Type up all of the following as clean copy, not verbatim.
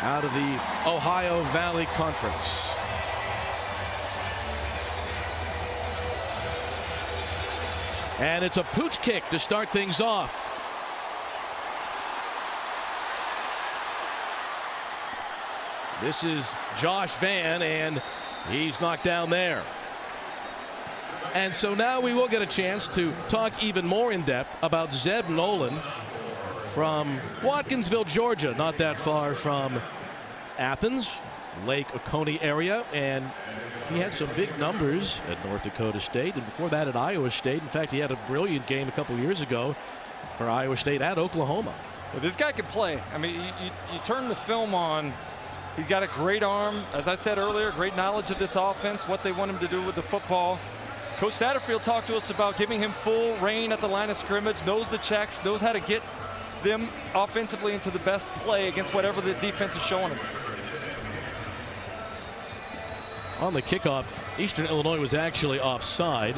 out of the Ohio Valley Conference. And it's a pooch kick to start things off. This is Josh Vann, and he's knocked down there. And so now we will get a chance to talk even more in depth about Zeb Noland from Watkinsville, Georgia, not that far from Athens, Lake Oconee area, and he had some big numbers at North Dakota State, and before that at Iowa State. In fact, he had a brilliant game a couple years ago for Iowa State at Oklahoma. Well, this guy can play. I mean, you turn the film on, he's got a great arm. As I said earlier, great knowledge of this offense, what they want him to do with the football. Coach Satterfield talked to us about giving him full reign at the line of scrimmage, knows the checks, knows how to get them offensively into the best play against whatever the defense is showing him. On the kickoff, Eastern Illinois was actually offside.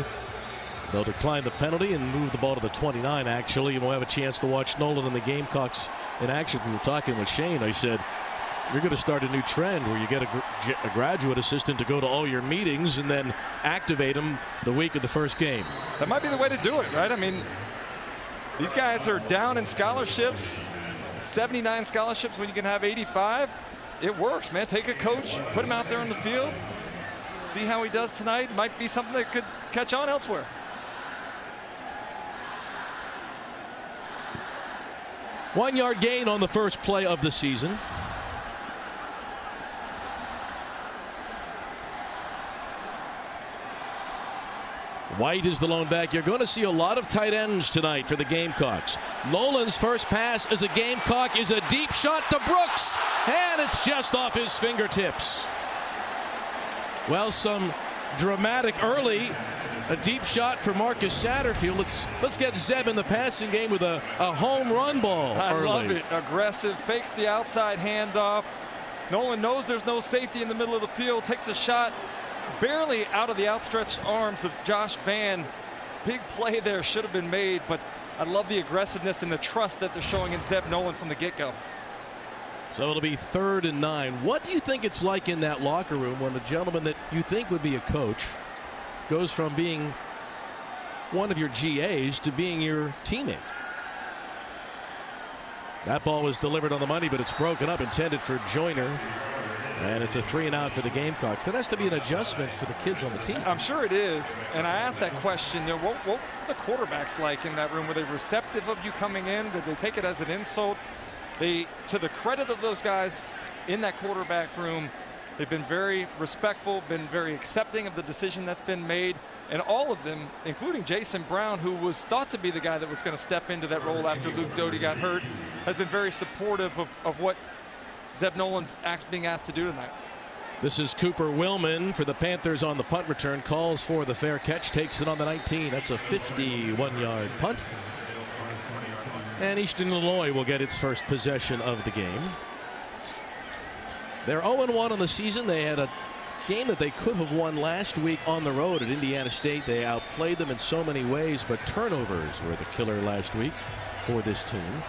They'll decline the penalty and move the ball to the 29, actually. And we'll have a chance to watch Noland and the Gamecocks in action. We were talking with Shane. I said, you're going to start a new trend where you get a graduate assistant to go to all your meetings and then activate them the week of the first game. That might be the way to do it, right? I mean, these guys are down in scholarships, 79 scholarships when you can have 85. It works, man. Take a coach, put him out there on the field, see how he does tonight. Might be something that could catch on elsewhere. One-yard gain on the first play of the season. White is the lone back. You're going to see a lot of tight ends tonight for the Gamecocks. Noland's first pass as a Gamecock is a deep shot to Brooks, and it's just off his fingertips. Well, some dramatic early, a deep shot for Marcus Satterfield. Let's get Zeb in the passing game with a home run ball early. I love it. Aggressive, fakes the outside handoff. Noland knows there's no safety in the middle of the field, takes a shot barely out of the outstretched arms of Josh Vann. Big play there should have been made, but I love the aggressiveness and the trust that they're showing in Zeb Noland from the get-go. So it'll be 3rd and 9. What do you think it's like in that locker room when the gentleman that you think would be a coach goes from being one of your GAs to being your teammate? That ball was delivered on the money, but it's broken up, intended for Joyner. And it's a 3-and-out for the Gamecocks. That has to be an adjustment for the kids on the team. I'm sure it is. And I asked that question, you know, what were the quarterbacks like in that room? Were they receptive of you coming in? Did they take it as an insult? To the credit of those guys in that quarterback room, they've been very respectful, been very accepting of the decision that's been made. And all of them, including Jason Brown, who was thought to be the guy that was going to step into that role after Luke Doty got hurt, has been very supportive of what Zeb Noland's being asked to do tonight. This is Cooper Willman for the Panthers on the punt return. Calls for the fair catch, takes it on the 19. That's a 51-yard punt. And Eastern Illinois will get its first possession of the game. They're 0-1 on the season. They had a game that they could have won last week on the road at Indiana State. They outplayed them in so many ways, but turnovers were the killer last week for this team.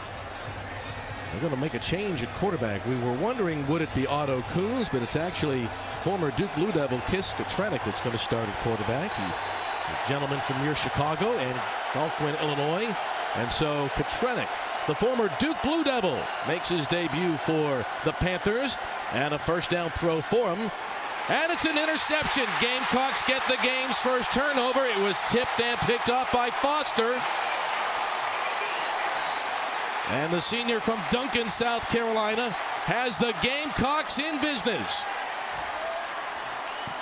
They're going to make a change at quarterback. We were wondering, would it be Otto Coons, but it's actually former Duke Blue Devil Kis Katrenic that's going to start at quarterback. A gentleman from near Chicago and Alcuin, Illinois. And so Katrenic, the former Duke Blue Devil, makes his debut for the Panthers. And a first down throw for him. And it's an interception. Gamecocks get the game's first turnover. It was tipped and picked up by Foster. And the senior from Duncan, South Carolina, has the Gamecocks in business.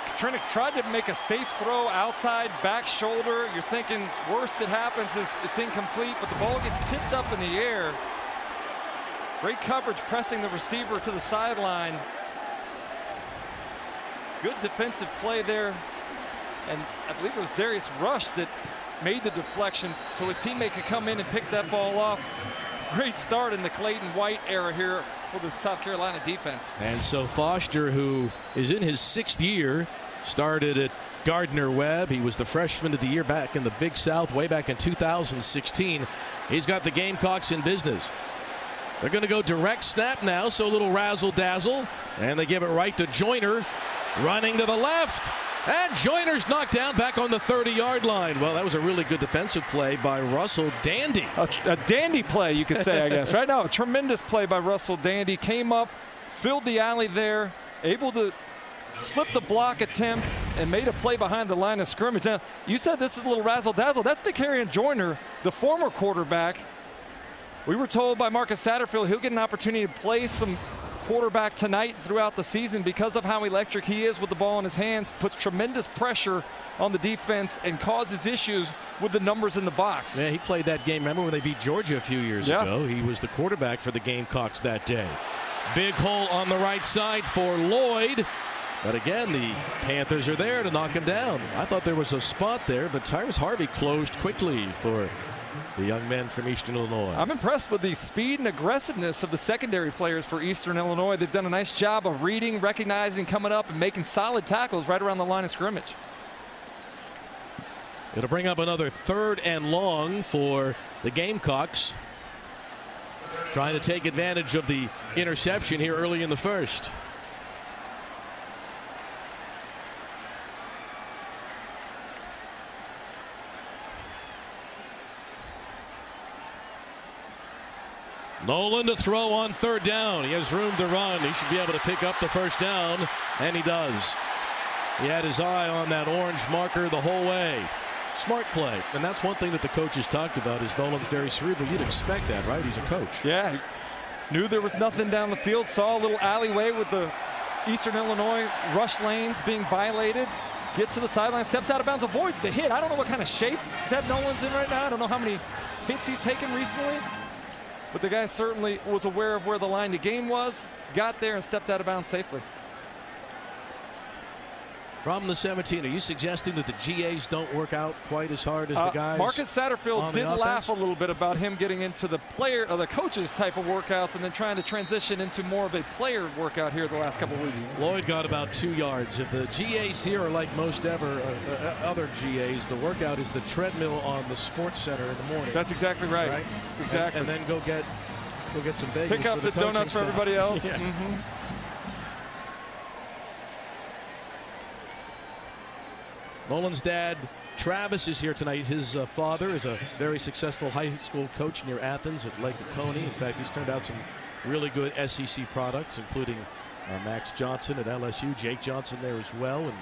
Katrenic tried to make a safe throw outside, back shoulder. You're thinking worst that happens is it's incomplete, but the ball gets tipped up in the air. Great coverage, pressing the receiver to the sideline. Good defensive play there. And I believe it was Darius Rush that made the deflection so his teammate could come in and pick that ball off. Great start in the Clayton White era here for the South Carolina defense. And so Foster, who is in his 6th year, started at Gardner-Webb. He was the freshman of the year back in the Big South way back in 2016. He's got the Gamecocks in business. They're going to go direct snap now, so a little razzle-dazzle. And they give it right to Joyner, running to the left. And Joyner's knocked down back on the 30-yard line. Well, that was a really good defensive play by Russell Dandy. A dandy play, you could say, I guess. Right now, a tremendous play by Russell Dandy. Came up, filled the alley there, able to slip the block attempt, and made a play behind the line of scrimmage. Now, you said this is a little razzle-dazzle. That's Dakereon Joyner, the former quarterback. We were told by Marcus Satterfield he'll get an opportunity to play some quarterback tonight throughout the season because of how electric he is with the ball in his hands, puts tremendous pressure on the defense and causes issues with the numbers in the box. Yeah, he played that game. Remember when they beat Georgia a few years ago? He was the quarterback for the Gamecocks that day. Big hole on the right side for Lloyd. But again, the Panthers are there to knock him down. I thought there was a spot there, but Tyrus Harvey closed quickly for the young men from Eastern Illinois. I'm impressed with the speed and aggressiveness of the secondary players for Eastern Illinois. They've done a nice job of reading, recognizing, coming up, and making solid tackles right around the line of scrimmage. It'll bring up another 3rd and long for the Gamecocks, trying to take advantage of the interception here early in the first. Nolan to throw on 3rd down. He has room to run. He should be able to pick up the first down, and he does. He had his eye on that orange marker the whole way. Smart play, and that's one thing that the coaches talked about is Nolan's very cerebral. You'd expect that, right? He's a coach. Yeah, he knew there was nothing down the field, saw a little alleyway with the Eastern Illinois rush lanes being violated, gets to the sideline, steps out of bounds, avoids the hit. I don't know what kind of shape Zeb Nolan's in right now. I don't know how many hits he's taken recently. But the guy certainly was aware of where the line to gain was, got there and stepped out of bounds safely. From the 17, are you suggesting that the GAs don't work out quite as hard as the guys? Marcus Satterfield did laugh a little bit about him getting into the player or the coaches type of workouts and then trying to transition into more of a player workout here the last couple of weeks. Lloyd got about 2 yards. If the GAs here are like most other GAs, the workout is the treadmill on the Sports Center in the morning. That's exactly right. Exactly. And then go get some bagels. Pick up the donuts for everybody else. Yeah. Nolan's dad, Travis, is here tonight. His father is a very successful high school coach near Athens at Lake Oconee. In fact, he's turned out some really good SEC products, including Max Johnson at LSU, Jake Johnson there as well. And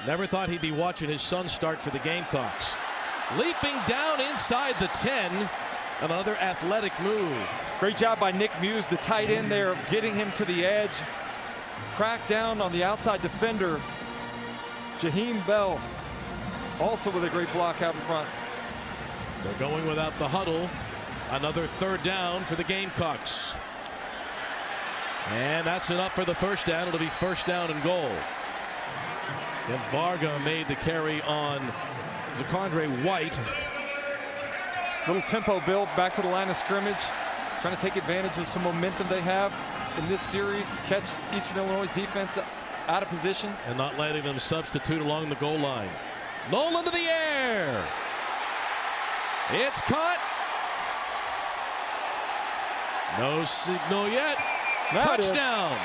never thought he'd be watching his son start for the Gamecocks. Leaping down inside the 10, another athletic move. Great job by Nick Muse, the tight end there, of getting him to the edge. Crack down on the outside defender. Jaheim Bell also with a great block out in front. They're going without the huddle. Another 3rd down for the Gamecocks. And that's enough for the first down. It'll be 1st down and goal. And Varga made the carry on Zakondre White. Little tempo build back to the line of scrimmage. Trying to take advantage of some momentum they have in this series. Catch Eastern Illinois' defense out of position. And not letting them substitute along the goal line. Nolan to the air. It's caught. No signal yet. Touchdown.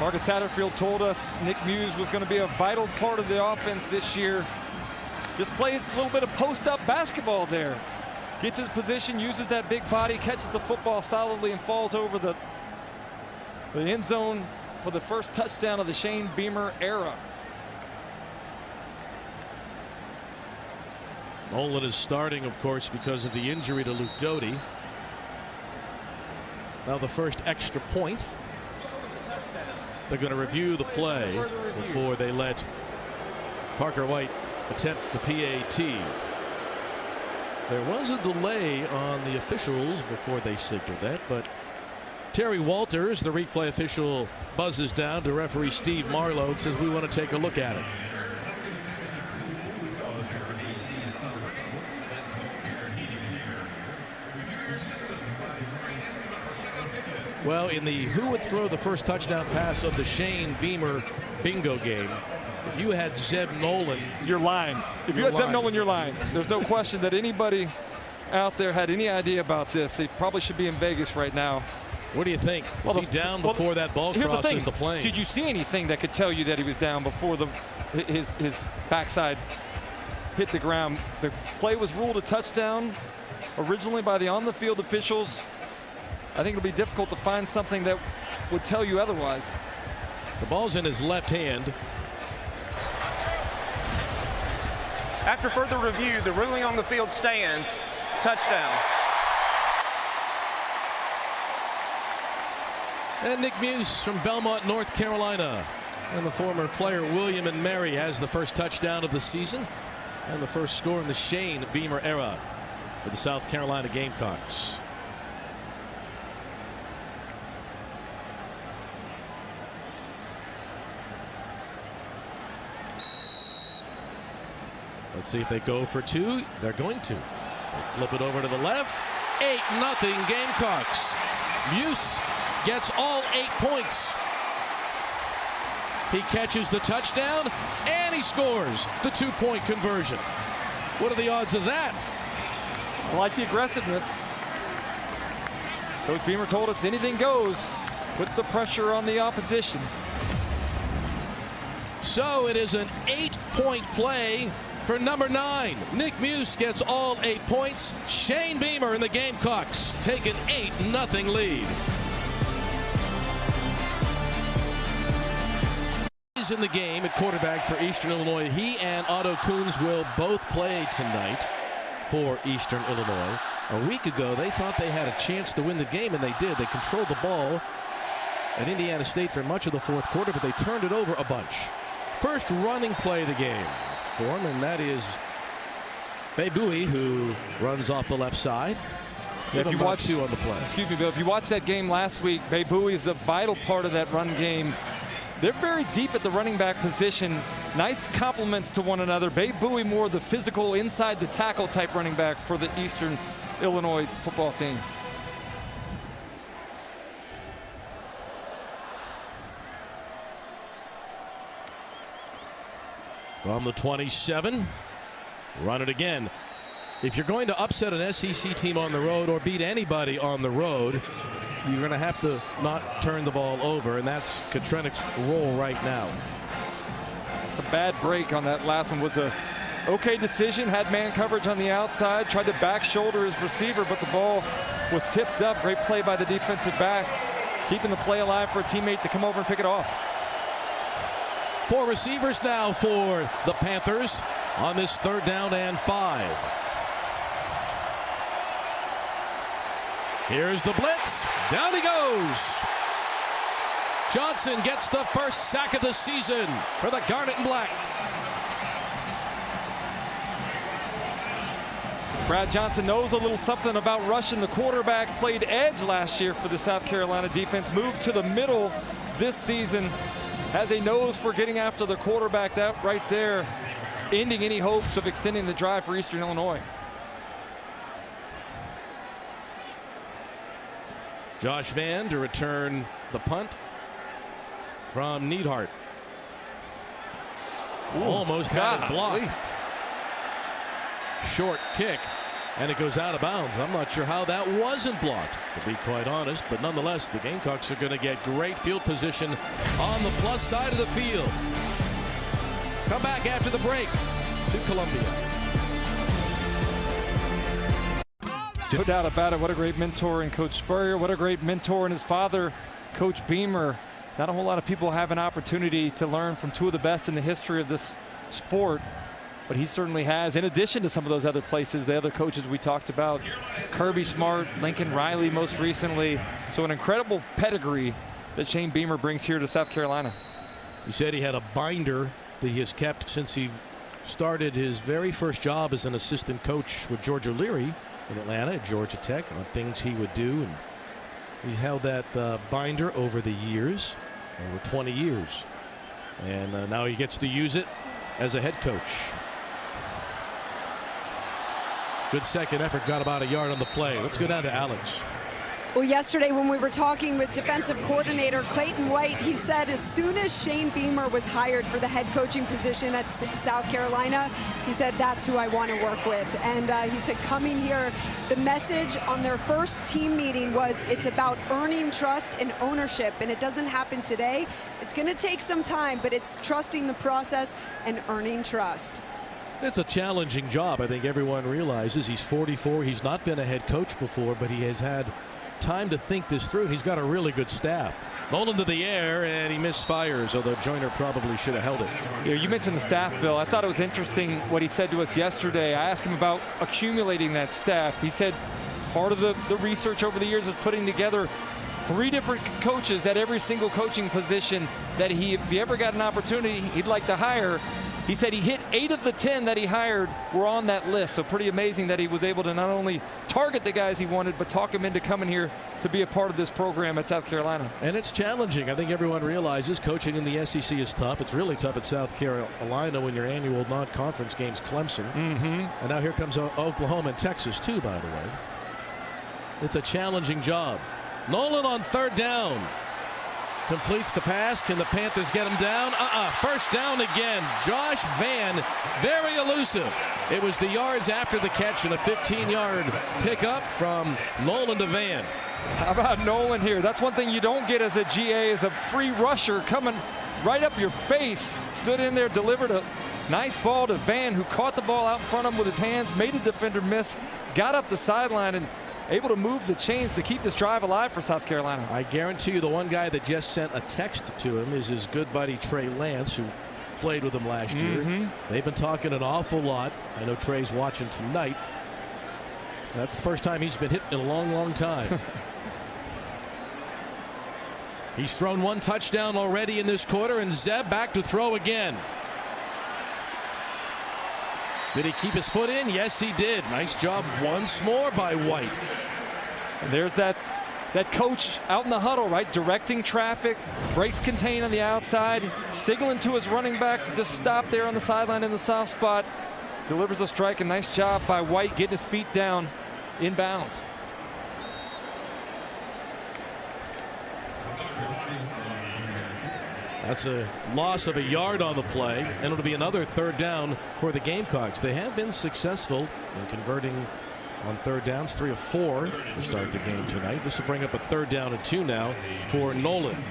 Marcus Satterfield told us Nick Muse was going to be a vital part of the offense this year. Just plays a little bit of post-up basketball there. Gets his position, uses that big body, catches the football solidly, and falls over the end zone for the first touchdown of the Shane Beamer era. Nolan is starting, of course, because of the injury to Luke Doty. Now the first extra point. They're going to review the play before they let Parker White attempt the PAT. There was a delay on the officials before they signaled that, but Terry Walters, the replay official, buzzes down to referee Steve Marlowe and says, we want to take a look at it. Well, in the who would throw the first touchdown pass of the Shane Beamer bingo game, if you had Zeb Nolan, you're lying. If you had Zeb Nolan, you're lying. There's no question that anybody out there had any idea about this. They probably should be in Vegas right now. What do you think? Was he down before that ball crosses the plane? Did you see anything that could tell you that he was down before his backside hit the ground? The play was ruled a touchdown originally by the on-the-field officials. I think it'll be difficult to find something that would tell you otherwise. The ball's in his left hand. After further review, the ruling on the field stands. Touchdown. And Nick Muse from Belmont, North Carolina. And the former player William and Mary has the first touchdown of the season and the first score in the Shane Beamer era for the South Carolina Gamecocks. Let's see if they go for two. They're going to. They flip it over to the left. 8-0 Gamecocks. Muse gets all 8 points. He catches the touchdown and he scores the 2-point conversion. What are the odds of that? I like the aggressiveness. Coach Beamer told us anything goes. Put the pressure on the opposition. So it is an 8-point play for number 9. Nick Muse gets all 8 points. Shane Beamer and the Gamecocks take an 8-0 lead. He's in the game at quarterback for Eastern Illinois. He and Otto Kuhns will both play tonight for Eastern Illinois. A week ago, they thought they had a chance to win the game, and they did. They controlled the ball at Indiana State for much of the fourth quarter, but they turned it over a bunch. First running play of the game for him, and that is Bay Bowie, who runs off the left side. If you watch two on the play. Excuse me, Bill. If you watch that game last week, Bay Bowie is a vital part of that run game. They're very deep at the running back position. Nice compliments to one another. Bay Bowie more the physical, inside the tackle type running back for the Eastern Illinois football team. From the 27, run it again. If you're going to upset an SEC team on the road or beat anybody on the road, you're going to have to not turn the ball over, and that's Kotrenick's role right now. It's a bad break on that last one. Was a okay decision, had man coverage on the outside, tried to back shoulder his receiver, but the ball was tipped up. Great play by the defensive back, keeping the play alive for a teammate to come over and pick it off. 4 receivers now for the Panthers on this 3rd down and 5. Here's the blitz. Down he goes. Johnson gets the first sack of the season for the Garnet and Black. Brad Johnson knows a little something about rushing. The quarterback played edge last year for the South Carolina defense. Moved to the middle this season. Has a nose for getting after the quarterback. That right there ending any hopes of extending the drive for Eastern Illinois. Josh Vann to return the punt from Neidhart. Almost had it blocked. Short kick, and it goes out of bounds. I'm not sure how that wasn't blocked, to be quite honest, but nonetheless, the Gamecocks are going to get great field position on the plus side of the field. Come back after the break to Columbia. No doubt about it. What a great mentor in Coach Spurrier. What a great mentor in his father, Coach Beamer. Not a whole lot of people have an opportunity to learn from two of the best in the history of this sport, but he certainly has, in addition to some of those other places, the other coaches we talked about, Kirby Smart, Lincoln Riley most recently. So an incredible pedigree that Shane Beamer brings here to South Carolina. He said he had a binder that he has kept since he started his very first job as an assistant coach with George O'Leary in Atlanta at Georgia Tech, on things he would do, and he held that binder over the years, over 20 years, and now he gets to use it as a head coach. Good second effort, got about a yard on the play. Let's go down to Alex. Well, yesterday when we were talking with defensive coordinator Clayton White, he said as soon as Shane Beamer was hired for the head coaching position at South Carolina, he said, that's who I want to work with. And he said coming here, the message on their first team meeting was it's about earning trust and ownership. And it doesn't happen today. It's going to take some time, but it's trusting the process and earning trust. It's a challenging job. I think everyone realizes he's 44. He's not been a head coach before, but he has had time to think this through. He's got a really good staff. Nolan to the air, and he misfires, although Joyner probably should have held it. Yeah, you mentioned the staff, Bill. I thought it was interesting what he said to us yesterday. I asked him about accumulating that staff. He said part of the research over the years is putting together 3 different coaches at every single coaching position that if he ever got an opportunity, he'd like to hire. He said he hit 8 of the 10 that he hired were on that list. So pretty amazing that he was able to not only target the guys he wanted, but talk him into coming here to be a part of this program at South Carolina. And it's challenging. I think everyone realizes coaching in the SEC is tough. It's really tough at South Carolina when your annual non-conference game's Clemson. And now here comes Oklahoma and Texas too, by the way. It's a challenging job. Nolan on 3rd down. Completes the pass. Can the Panthers get him down? First down again. Josh Vann, very elusive. It was the yards after the catch and a 15-yard pickup from Nolan to Vann. How about Nolan here? That's one thing you don't get as a GA, is a free rusher coming right up your face. Stood in there, delivered a nice ball to Vann, who caught the ball out in front of him with his hands, made a defender miss, got up the sideline, and able to move the chains to keep this drive alive for South Carolina. I guarantee you the one guy that just sent a text to him is his good buddy Trey Lance, who played with him last year. They've been talking an awful lot. I know Trey's watching tonight. That's the first time he's been hit in a long, long time. He's thrown 1 touchdown already in this quarter, and Zeb back to throw again. Did he keep his foot in? Yes, he did. Nice job once more by White. And there's that coach out in the huddle, right? Directing traffic, breaks contain on the outside, signaling to his running back to just stop there on the sideline in the soft spot. Delivers a strike. A nice job by White getting his feet down in bounds. That's a loss of a yard on the play, and it'll be another 3rd down for the Gamecocks. They have been successful in converting on 3rd downs, 3 of 4 to start the game tonight. This will bring up a 3rd down and 2 now for Nolan.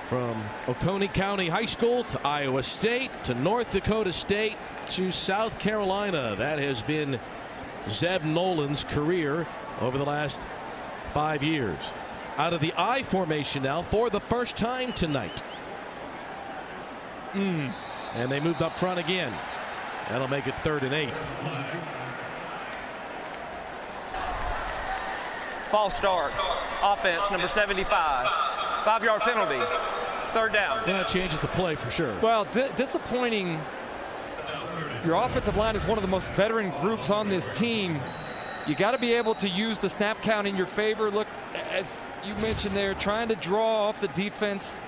From Oconee County High School to Iowa State to North Dakota State to South Carolina. That has been Zeb Nolan's career over the last 5 years. Out of the I formation now for the first time tonight. And they moved up front again. That'll make it 3rd and 8. False start. Offense, number 75. 5-yard penalty. 3rd down. Yeah, that changes the play for sure. Well, disappointing. Your offensive line is one of the most veteran groups on this team. You got to be able to use the snap count in your favor. Look, as you mentioned there, trying to draw off the defense,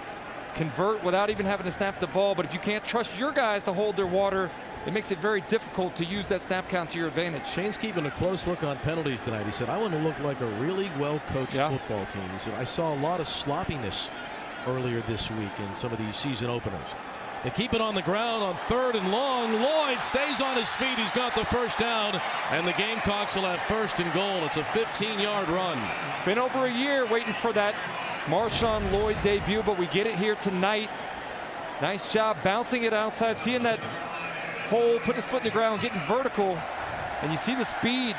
convert without even having to snap the ball. But if you can't trust your guys to hold their water, it makes it very difficult to use that snap count to your advantage. Shane's keeping a close look on penalties tonight. He said, I want to look like a really well-coached football team. He said, I saw a lot of sloppiness earlier this week in some of these season openers. They keep it on the ground on 3rd and long. Lloyd stays on his feet. He's got the first down, and the Gamecocks will have 1st and goal. It's a 15-yard run. Been over a year waiting for that Marshawn Lloyd debut, but we get it here tonight. Nice job bouncing it outside, seeing that hole, put his foot in the ground, getting vertical, and you see the speed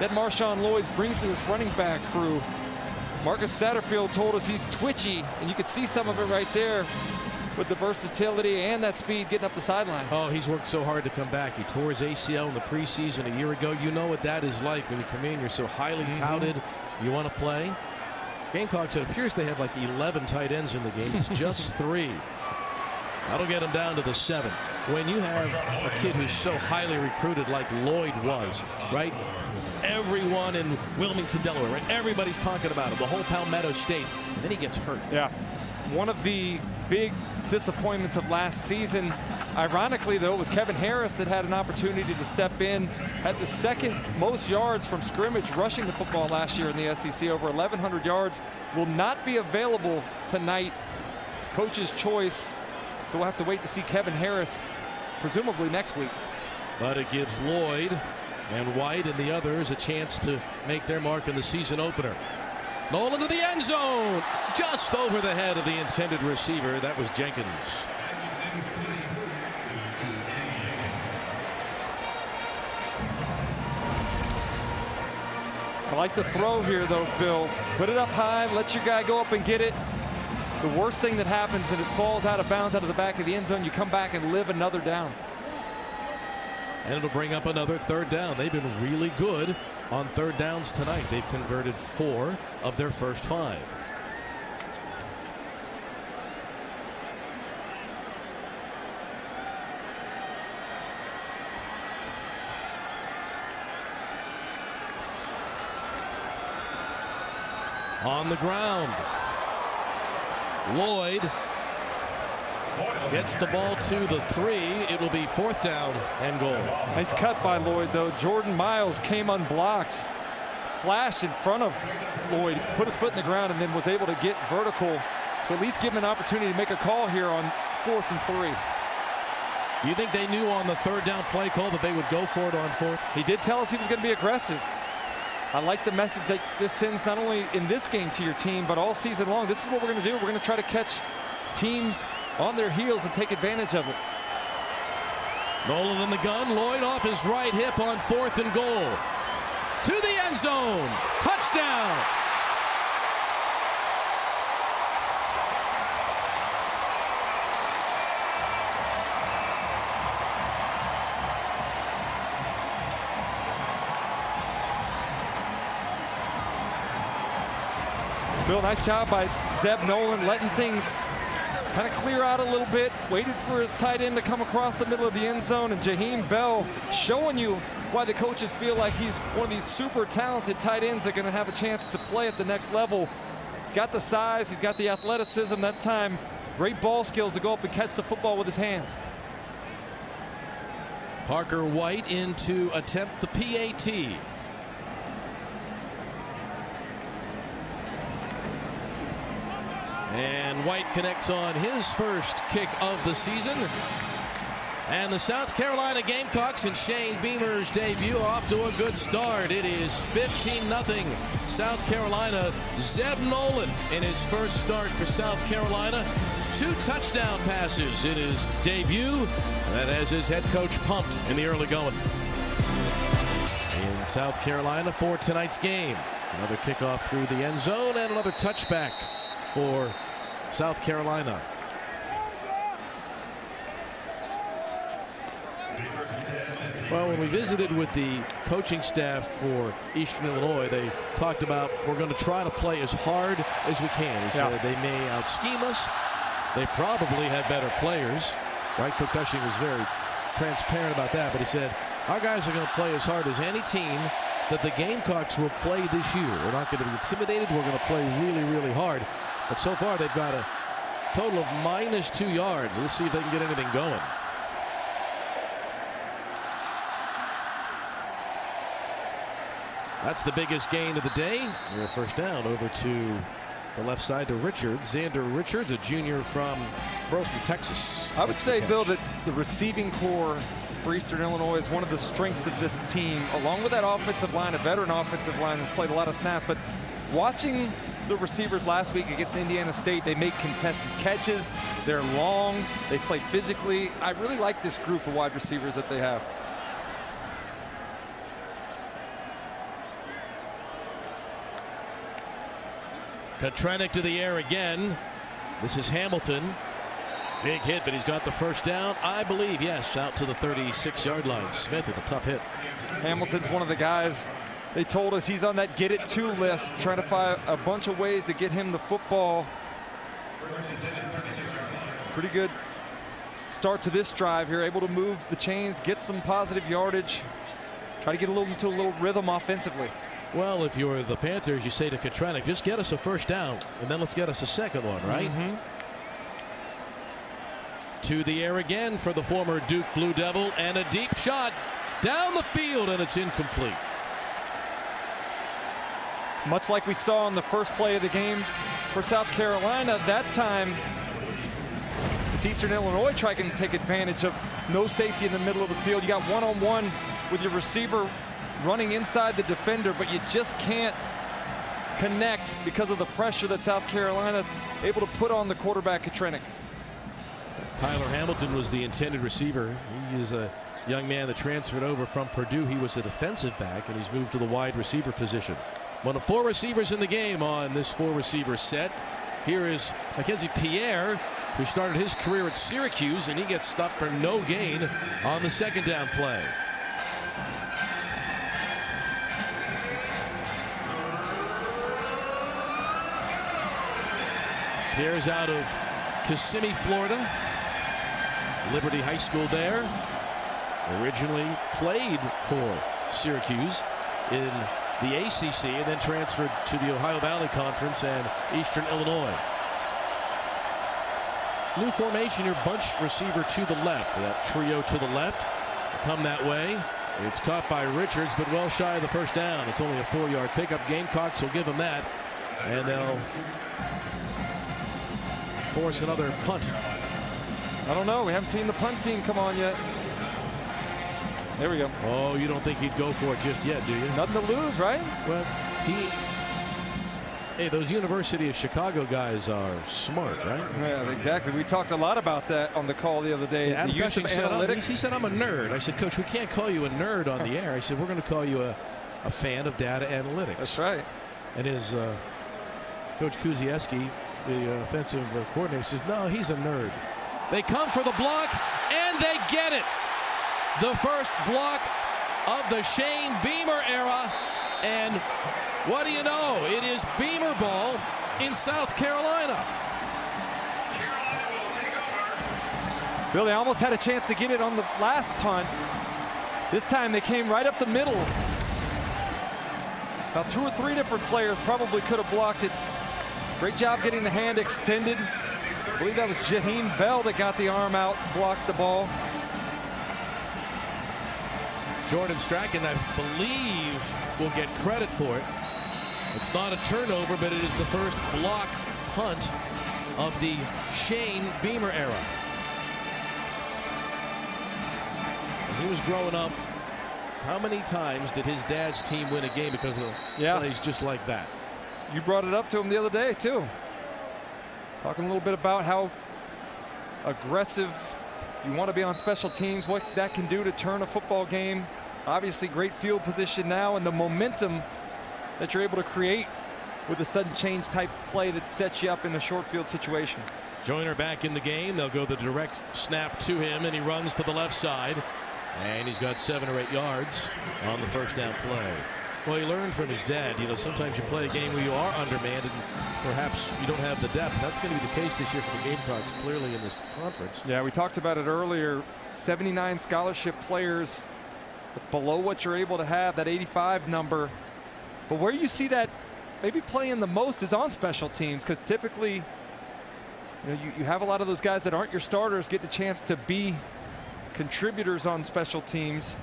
that Marshawn Lloyd brings to this running back crew. Marcus Satterfield told us he's twitchy, and you could see some of it right there with the versatility and that speed getting up the sideline. Oh, he's worked so hard to come back. He tore his ACL in the preseason a year ago. You know what that is like when you come in. You're so highly touted. You want to play. Gamecocks, it appears they have like 11 tight ends in the game. It's just 3. That'll get him down to the 7. When you have a kid who's so highly recruited like Lloyd was, right? Everyone in Wilmington, Delaware, right? Everybody's talking about him. The whole Palmetto State. And then he gets hurt. Yeah. One of the big disappointments of last season. Ironically, though, it was Kevin Harris that had an opportunity to step in, had the second most yards from scrimmage rushing the football last year in the SEC, over 1,100 yards. Will not be available tonight, coach's choice. So we'll have to wait to see Kevin Harris, presumably next week. But it gives Lloyd and White and the others a chance to make their mark in the season opener. Nolan to the end zone, just over the head of the intended receiver. That was Jenkins. I like the throw here, though, Bill. Put it up high, let your guy go up and get it. The worst thing that happens is it falls out of bounds out of the back of the end zone. You come back and live another down. And it'll bring up another third down. They've been really good on third downs tonight. They've converted 4 of their first 5. On the ground, Lloyd gets the ball to the 3. It will be 4th down and goal. Nice cut by Lloyd, though. Jordan Miles came unblocked, flashed in front of Lloyd, put his foot in the ground, and then was able to get vertical to at least give him an opportunity to make a call here on 4th and 3. You think they knew on the third down play call that they would go for it on 4th? He did tell us he was going to be aggressive. I like the message that this sends not only in this game to your team, but all season long. This is what we're going to do. We're going to try to catch teams on their heels and take advantage of it. Nolan in the gun. Lloyd off his right hip on 4th and goal. To the end zone. Touchdown. Bill, nice job by Zeb Nolan, letting things kind of clear out a little bit, waited for his tight end to come across the middle of the end zone, and Jaheim Bell showing you why the coaches feel like he's one of these super talented tight ends that are going to have a chance to play at the next level. He's got the size, he's got the athleticism, that time great ball skills to go up and catch the football with his hands. Parker White in to attempt the PAT. And White connects on his first kick of the season. And the South Carolina Gamecocks and Shane Beamer's debut are off to a good start. It is 15-0 South Carolina. Zeb Nolan in his first start for South Carolina. 2 touchdown passes in his debut. That has his head coach pumped in the early going. In South Carolina for tonight's game. Another kickoff through the end zone and another touchback for South Carolina. Well, when we visited with the coaching staff for Eastern Illinois, they talked about we're going to try to play as hard as we can. He said they may out-scheme us. They probably have better players. Right? Coach Cushing was very transparent about that, but he said our guys are going to play as hard as any team that the Gamecocks will play this year. We're not going to be intimidated. We're going to play really, really hard. But so far, they've got a total of -2 yards. Let's see if they can get anything going. That's the biggest gain of the day. Your first down over to the left side to Richards. Xander Richards, a junior from Burleson, Texas. I would say, Bill, that the receiving core for Eastern Illinois is one of the strengths of this team, along with that offensive line, a veteran offensive line that's played a lot of snaps. But watching the receivers last week against Indiana State, they make contested catches. They're long. They play physically. I really like this group of wide receivers that they have. Kotranik to the air again. This is Hamilton. Big hit, but he's got the first down, I believe. Yes, out to the 36-yard line. Smith with a tough hit. Hamilton's one of the guys. They told us he's on that get-it-to list, trying to find a bunch of ways to get him the football. Pretty good start to this drive here, able to move the chains, get some positive yardage, try to get into a little rhythm offensively. Well, if you're the Panthers, you say to Kotranik, just get us a first down, and then let's get us a second one, right? to the air again for the former Duke Blue Devil, and a deep shot down the field, and it's incomplete. Much like we saw on the first play of the game for South Carolina, that time it's Eastern Illinois trying to take advantage of no safety in the middle of the field. You got one-on-one with your receiver running inside the defender, but you just can't connect because of the pressure that South Carolina able to put on the quarterback, Katrinic. Tyler Hamilton was the intended receiver. He is a young man that transferred over from Purdue. He was a defensive back, and he's moved to the wide receiver position. One of 4 receivers in the game on this 4-receiver set. Here is Mackenzie Pierre, who started his career at Syracuse, and he gets stopped for no gain on the second down play. Pierre's out of Kissimmee, Florida. Liberty High School there. Originally played for Syracuse in the ACC and then transferred to the Ohio Valley Conference and Eastern Illinois. New formation, your bunch receiver to the left. That trio to the left come that way. It's caught by Richards, but well shy of the first down. It's only a 4-yard pickup. Gamecocks will give him that, and they'll force another punt. I don't know. We haven't seen the punt team come on yet. There we go. Oh, you don't think he'd go for it just yet, do you? Nothing to lose, right? Well, hey, those University of Chicago guys are smart, right? Yeah, exactly. We talked a lot about that on the call the other day. Yeah, the use of analytics. He said, I'm a nerd. I said, Coach, we can't call you a nerd on the air. I said, we're going to call you a fan of data analytics. That's right. And his Coach Kuzieski, the offensive coordinator, says, no, he's a nerd. They come for the block, and they get it. The first block of the Shane Beamer era, and what do you know? It is Beamer ball in South Carolina. Bill, they almost had a chance to get it on the last punt. This time they came right up the middle. About 2 or 3 different players probably could have blocked it. Great job getting the hand extended. I believe that was Jaheim Bell that got the arm out, blocked the ball. Jordan Strachan, I believe, will get credit for it. It's not a turnover, but it is the first blocked punt of the Shane Beamer era. When he was growing up, how many times did his dad's team win a game because of plays just like that? You brought it up to him the other day, too. Talking a little bit about how aggressive you want to be on special teams, what that can do to turn a football game. Obviously, great field position now, and the momentum that you're able to create with a sudden change type play that sets you up in a short field situation. Joyner back in the game. They'll go the direct snap to him, and he runs to the left side. And he's got 7 or 8 yards on the first down play. Well, he learned from his dad. You know, sometimes you play a game where you are undermanned and perhaps you don't have the depth. That's going to be the case this year for the Gamecocks, clearly in this conference. Yeah, we talked about it earlier. 79 scholarship players. It's below what you're able to have, that 85 number. But where you see that maybe playing the most is on special teams, because typically you have a lot of those guys that aren't your starters get the chance to be contributors on special teams.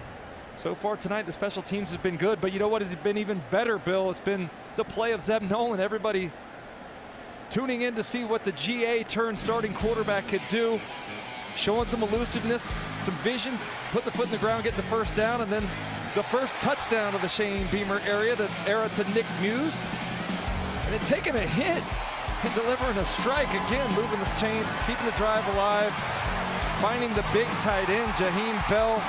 So far tonight, the special teams has been good, but you know what has been even better, Bill? It's been the play of Zeb Noland. Everybody tuning in to see what the GA turned starting quarterback could do. Showing some elusiveness, some vision, put the foot in the ground, get the first down, and then the first touchdown of the Shane Beamer era to Nick Muse. And then taking a hit and delivering a strike again, moving the chains, keeping the drive alive, finding the big tight end, Jaheim Bell,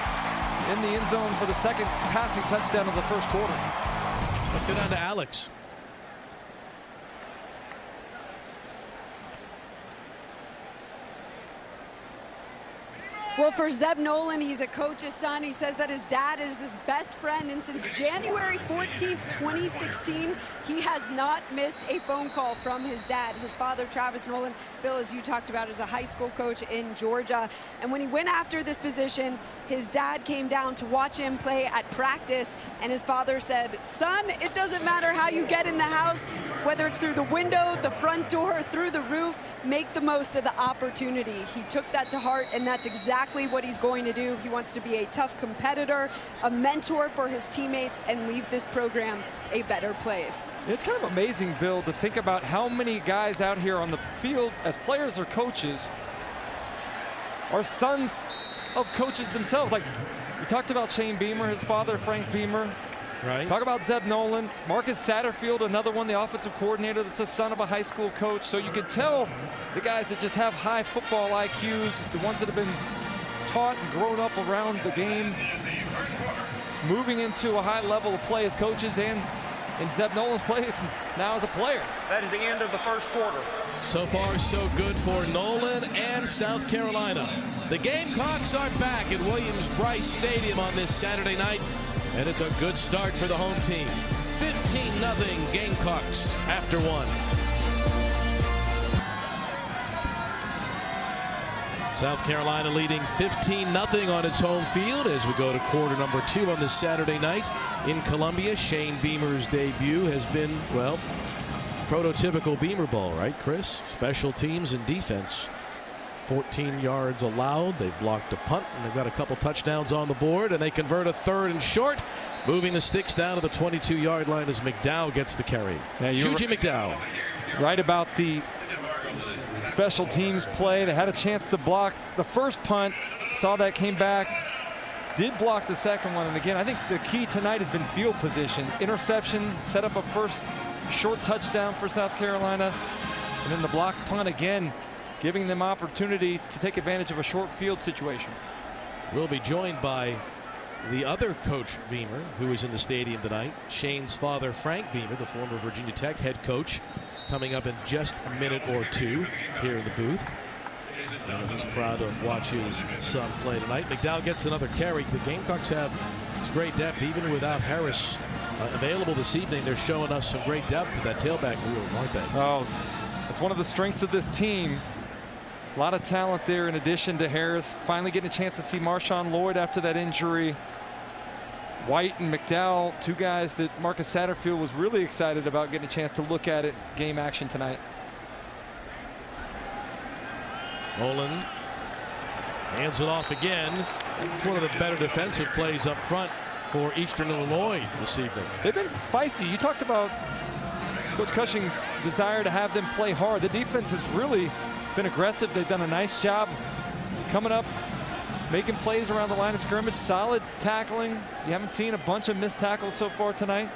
in the end zone for the second passing touchdown of the first quarter. Let's go down to Alex. Well, for Zeb Noland, he's a coach's son. He says that his dad is his best friend, and since January 14th, 2016, he has not missed a phone call from his dad. His father, Travis Noland, Bill, as you talked about, is a high school coach in Georgia. And when he went after this position, his dad came down to watch him play at practice, and his father said, son, it doesn't matter how you get in the house, whether it's through the window, the front door, through the roof, make the most of the opportunity. He took that to heart, and that's exactly what he's going to do. He wants to be a tough competitor, a mentor for his teammates, and leave this program a better place. It's kind of amazing, Bill, to think about how many guys out here on the field as players or coaches are sons of coaches themselves. Like, we talked about Shane Beamer, his father, Frank Beamer. Right. Talk about Zeb Noland. Marcus Satterfield, another one, the offensive coordinator that's a son of a high school coach. So you can tell the guys that just have high football IQs, the ones that have been taught and grown up around the game, moving into a high level of play as coaches and in Zeb Noland's place now as a player. That is the end of the first quarter. So far, so good for Nolan and South Carolina. The Gamecocks are back at Williams-Brice Stadium on this Saturday night, and it's a good start for the home team. 15-0 Gamecocks after one. South Carolina leading 15-0 on its home field as we go to quarter number 2 on this Saturday night in Columbia. Shane Beamer's debut has been, well, prototypical Beamer ball, right, Chris? Special teams and defense. 14 yards allowed. They've blocked a punt, and they've got a couple touchdowns on the board, and they convert a 3rd and short, moving the sticks down to the 22-yard line as McDowell gets the carry. Yeah, Juju McDowell. Right about the special teams play. They had a chance to block the first punt, saw that, came back, did block the second one. And again, I think the key tonight has been field position. Interception, set up a first short touchdown for South Carolina, and then the block punt again, giving them opportunity to take advantage of a short field situation. We'll be joined by the other Coach Beamer who is in the stadium tonight, Shane's father, Frank Beamer, the former Virginia Tech head coach, coming up in just a minute or two here in the booth. And he's proud to watch his son play tonight. McDowell gets another carry. The Gamecocks have great depth, even without Harris available this evening. They're showing us some great depth to that tailback room, aren't they? Oh, it's one of the strengths of this team. A lot of talent there in addition to Harris. Finally getting a chance to see Marshawn Lloyd after that injury. White and McDowell, two guys that Marcus Satterfield was really excited about getting a chance to look at it game action tonight. Nolan hands it off again. It's one of the better defensive plays up front for Eastern Illinois this evening. They've been feisty. You talked about Coach Cushing's desire to have them play hard. The defense has really been aggressive. They've done a nice job coming up, making plays around the line of scrimmage, solid tackling. You haven't seen a bunch of missed tackles so far tonight.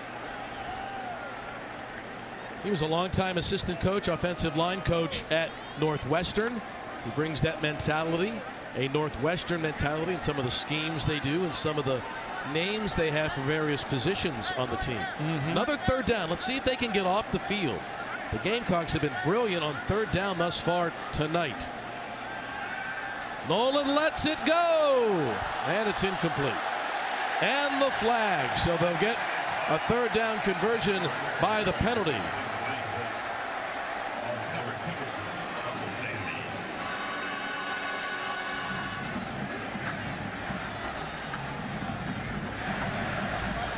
He was a longtime assistant coach, offensive line coach at Northwestern. He brings that mentality, a Northwestern mentality, in some of the schemes they do and some of the names they have for various positions on the team. Another 3rd down. Let's see if they can get off the field. The Gamecocks have been brilliant on 3rd down thus far tonight. Nolan lets it go, and it's incomplete. And the flag, so they'll get a 3rd down conversion by the penalty.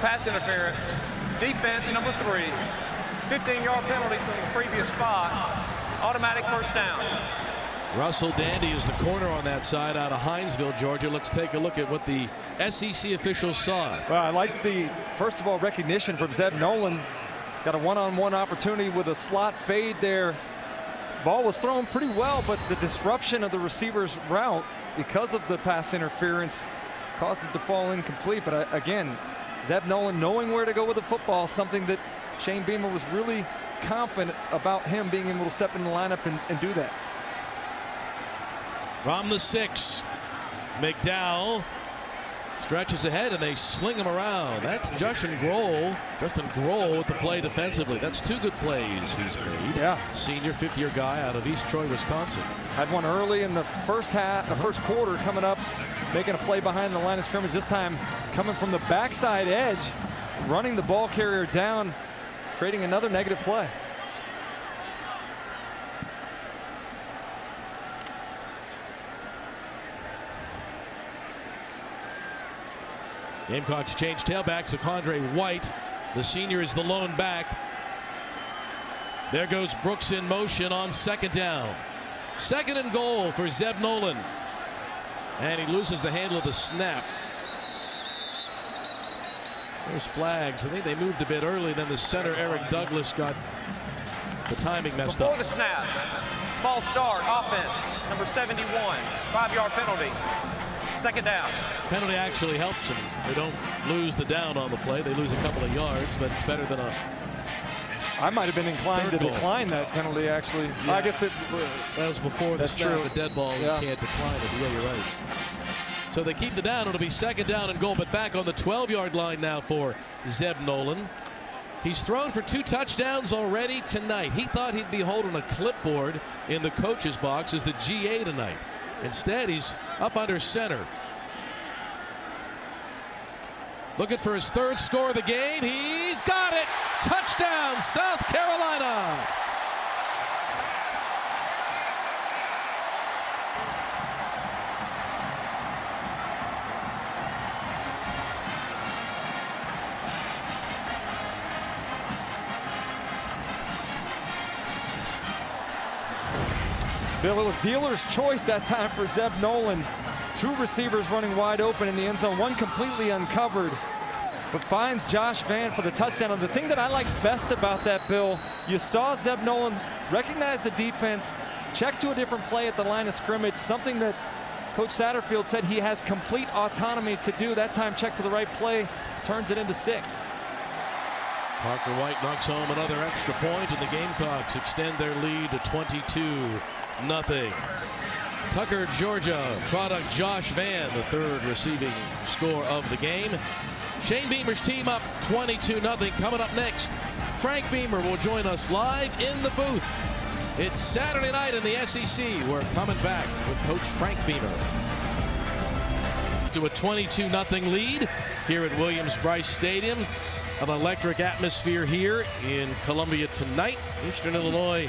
Pass interference. Defense number 3. 15-yard penalty from the previous spot. Automatic 1st down. Russell Dandy is the corner on that side out of Hinesville, Georgia. Let's take a look at what the SEC officials saw. Well, I like the, first of all, recognition from Zeb Noland. Got a one-on-one opportunity with a slot fade there. Ball was thrown pretty well, but the disruption of the receiver's route because of the pass interference caused it to fall incomplete. But again, Zeb Noland knowing where to go with the football, something that Shane Beamer was really confident about him being able to step in the lineup and do that. From the 6, McDowell stretches ahead and they sling him around. That's Justin Grohl. Justin Grohl with the play defensively. That's 2 good plays he's made. Yeah. Senior 5th-year guy out of East Troy, Wisconsin. Had one early in the first half, the first quarter, coming up, making a play behind the line of scrimmage. This time coming from the backside edge, running the ball carrier down, creating another negative play. Gamecocks change tailback, so Condre White, the senior, is the lone back. There goes Brooks in motion on 2nd down. Second and goal for Zeb Nolan. And he loses the handle of the snap. There's flags. I think they moved a bit early. Then the center, Eric Douglas, got the timing messed Before up. the snap, false start, offense, number 71, 5-yard penalty. Second down. Penalty actually helps them. They don't lose the down on the play. They lose a couple of yards, but it's better than a... I might have been inclined to Third goal. decline that penalty, actually. Yeah. I guess that was before the That's snap. true. The dead ball, Yeah. you can't decline it. Yeah, you're right. So they keep the down. It'll be second down and goal, but back on the 12-yard line now for Zeb Nolan. He's thrown for 2 touchdowns already tonight. He thought he'd be holding a clipboard in the coach's box as the GA tonight. Instead, he's up under center. Looking for his 3rd score of the game. He's got it. Touchdown, South Carolina. Bill, it was dealer's choice that time for Zeb Nolan. 2 receivers running wide open in the end zone, one completely uncovered, but finds Josh Vann for the touchdown. And the thing that I like best about that, Bill, you saw Zeb Nolan recognize the defense, check to a different play at the line of scrimmage, something that Coach Satterfield said he has complete autonomy to do. That time, check to the right play, turns it into 6. Parker White knocks home another extra point, and the Gamecocks extend their lead to 22-0. Tucker, Georgia product Josh Vann, the 3rd receiving score of the game. Shane Beamer's team up 22-0. Coming up next, Frank Beamer will join us live in the booth. It's Saturday night in the SEC. We're coming back with Coach Frank Beamer. To a 22-0 lead here at Williams-Brice Stadium. An electric atmosphere here in Columbia tonight. Eastern Illinois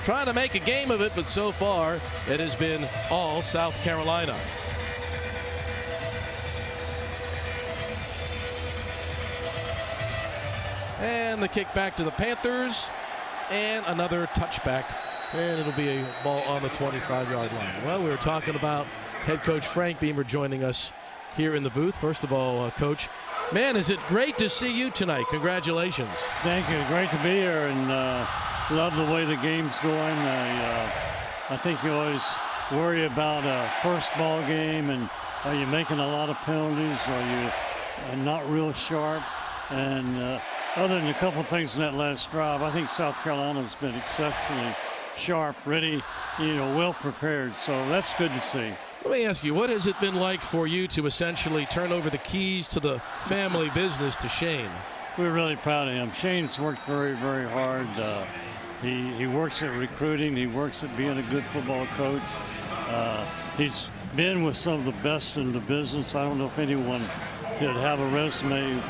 trying to make a game of it, but so far it has been all South Carolina. And the kick back to the Panthers, and another touchback, and it'll be a ball on the 25-yard line. Well, we were talking about head coach Frank Beamer joining us here in the booth. First of all, Coach, man, is it great to see you tonight. Congratulations. Thank you. Great to be here, and love the way the game's going. I think you always worry about a first ball game, and are you making a lot of penalties? Are you not real sharp? And other than a couple of things in that last drive, I think South Carolina's been exceptionally sharp, ready, well prepared. So that's good to see. Let me ask you, what has it been like for you to essentially turn over the keys to the family business to Shane? We're really proud of him. Shane's worked very, very hard. He works at recruiting. He works at being a good football coach. He's been with some of the best in the business. I don't know if anyone could have a resume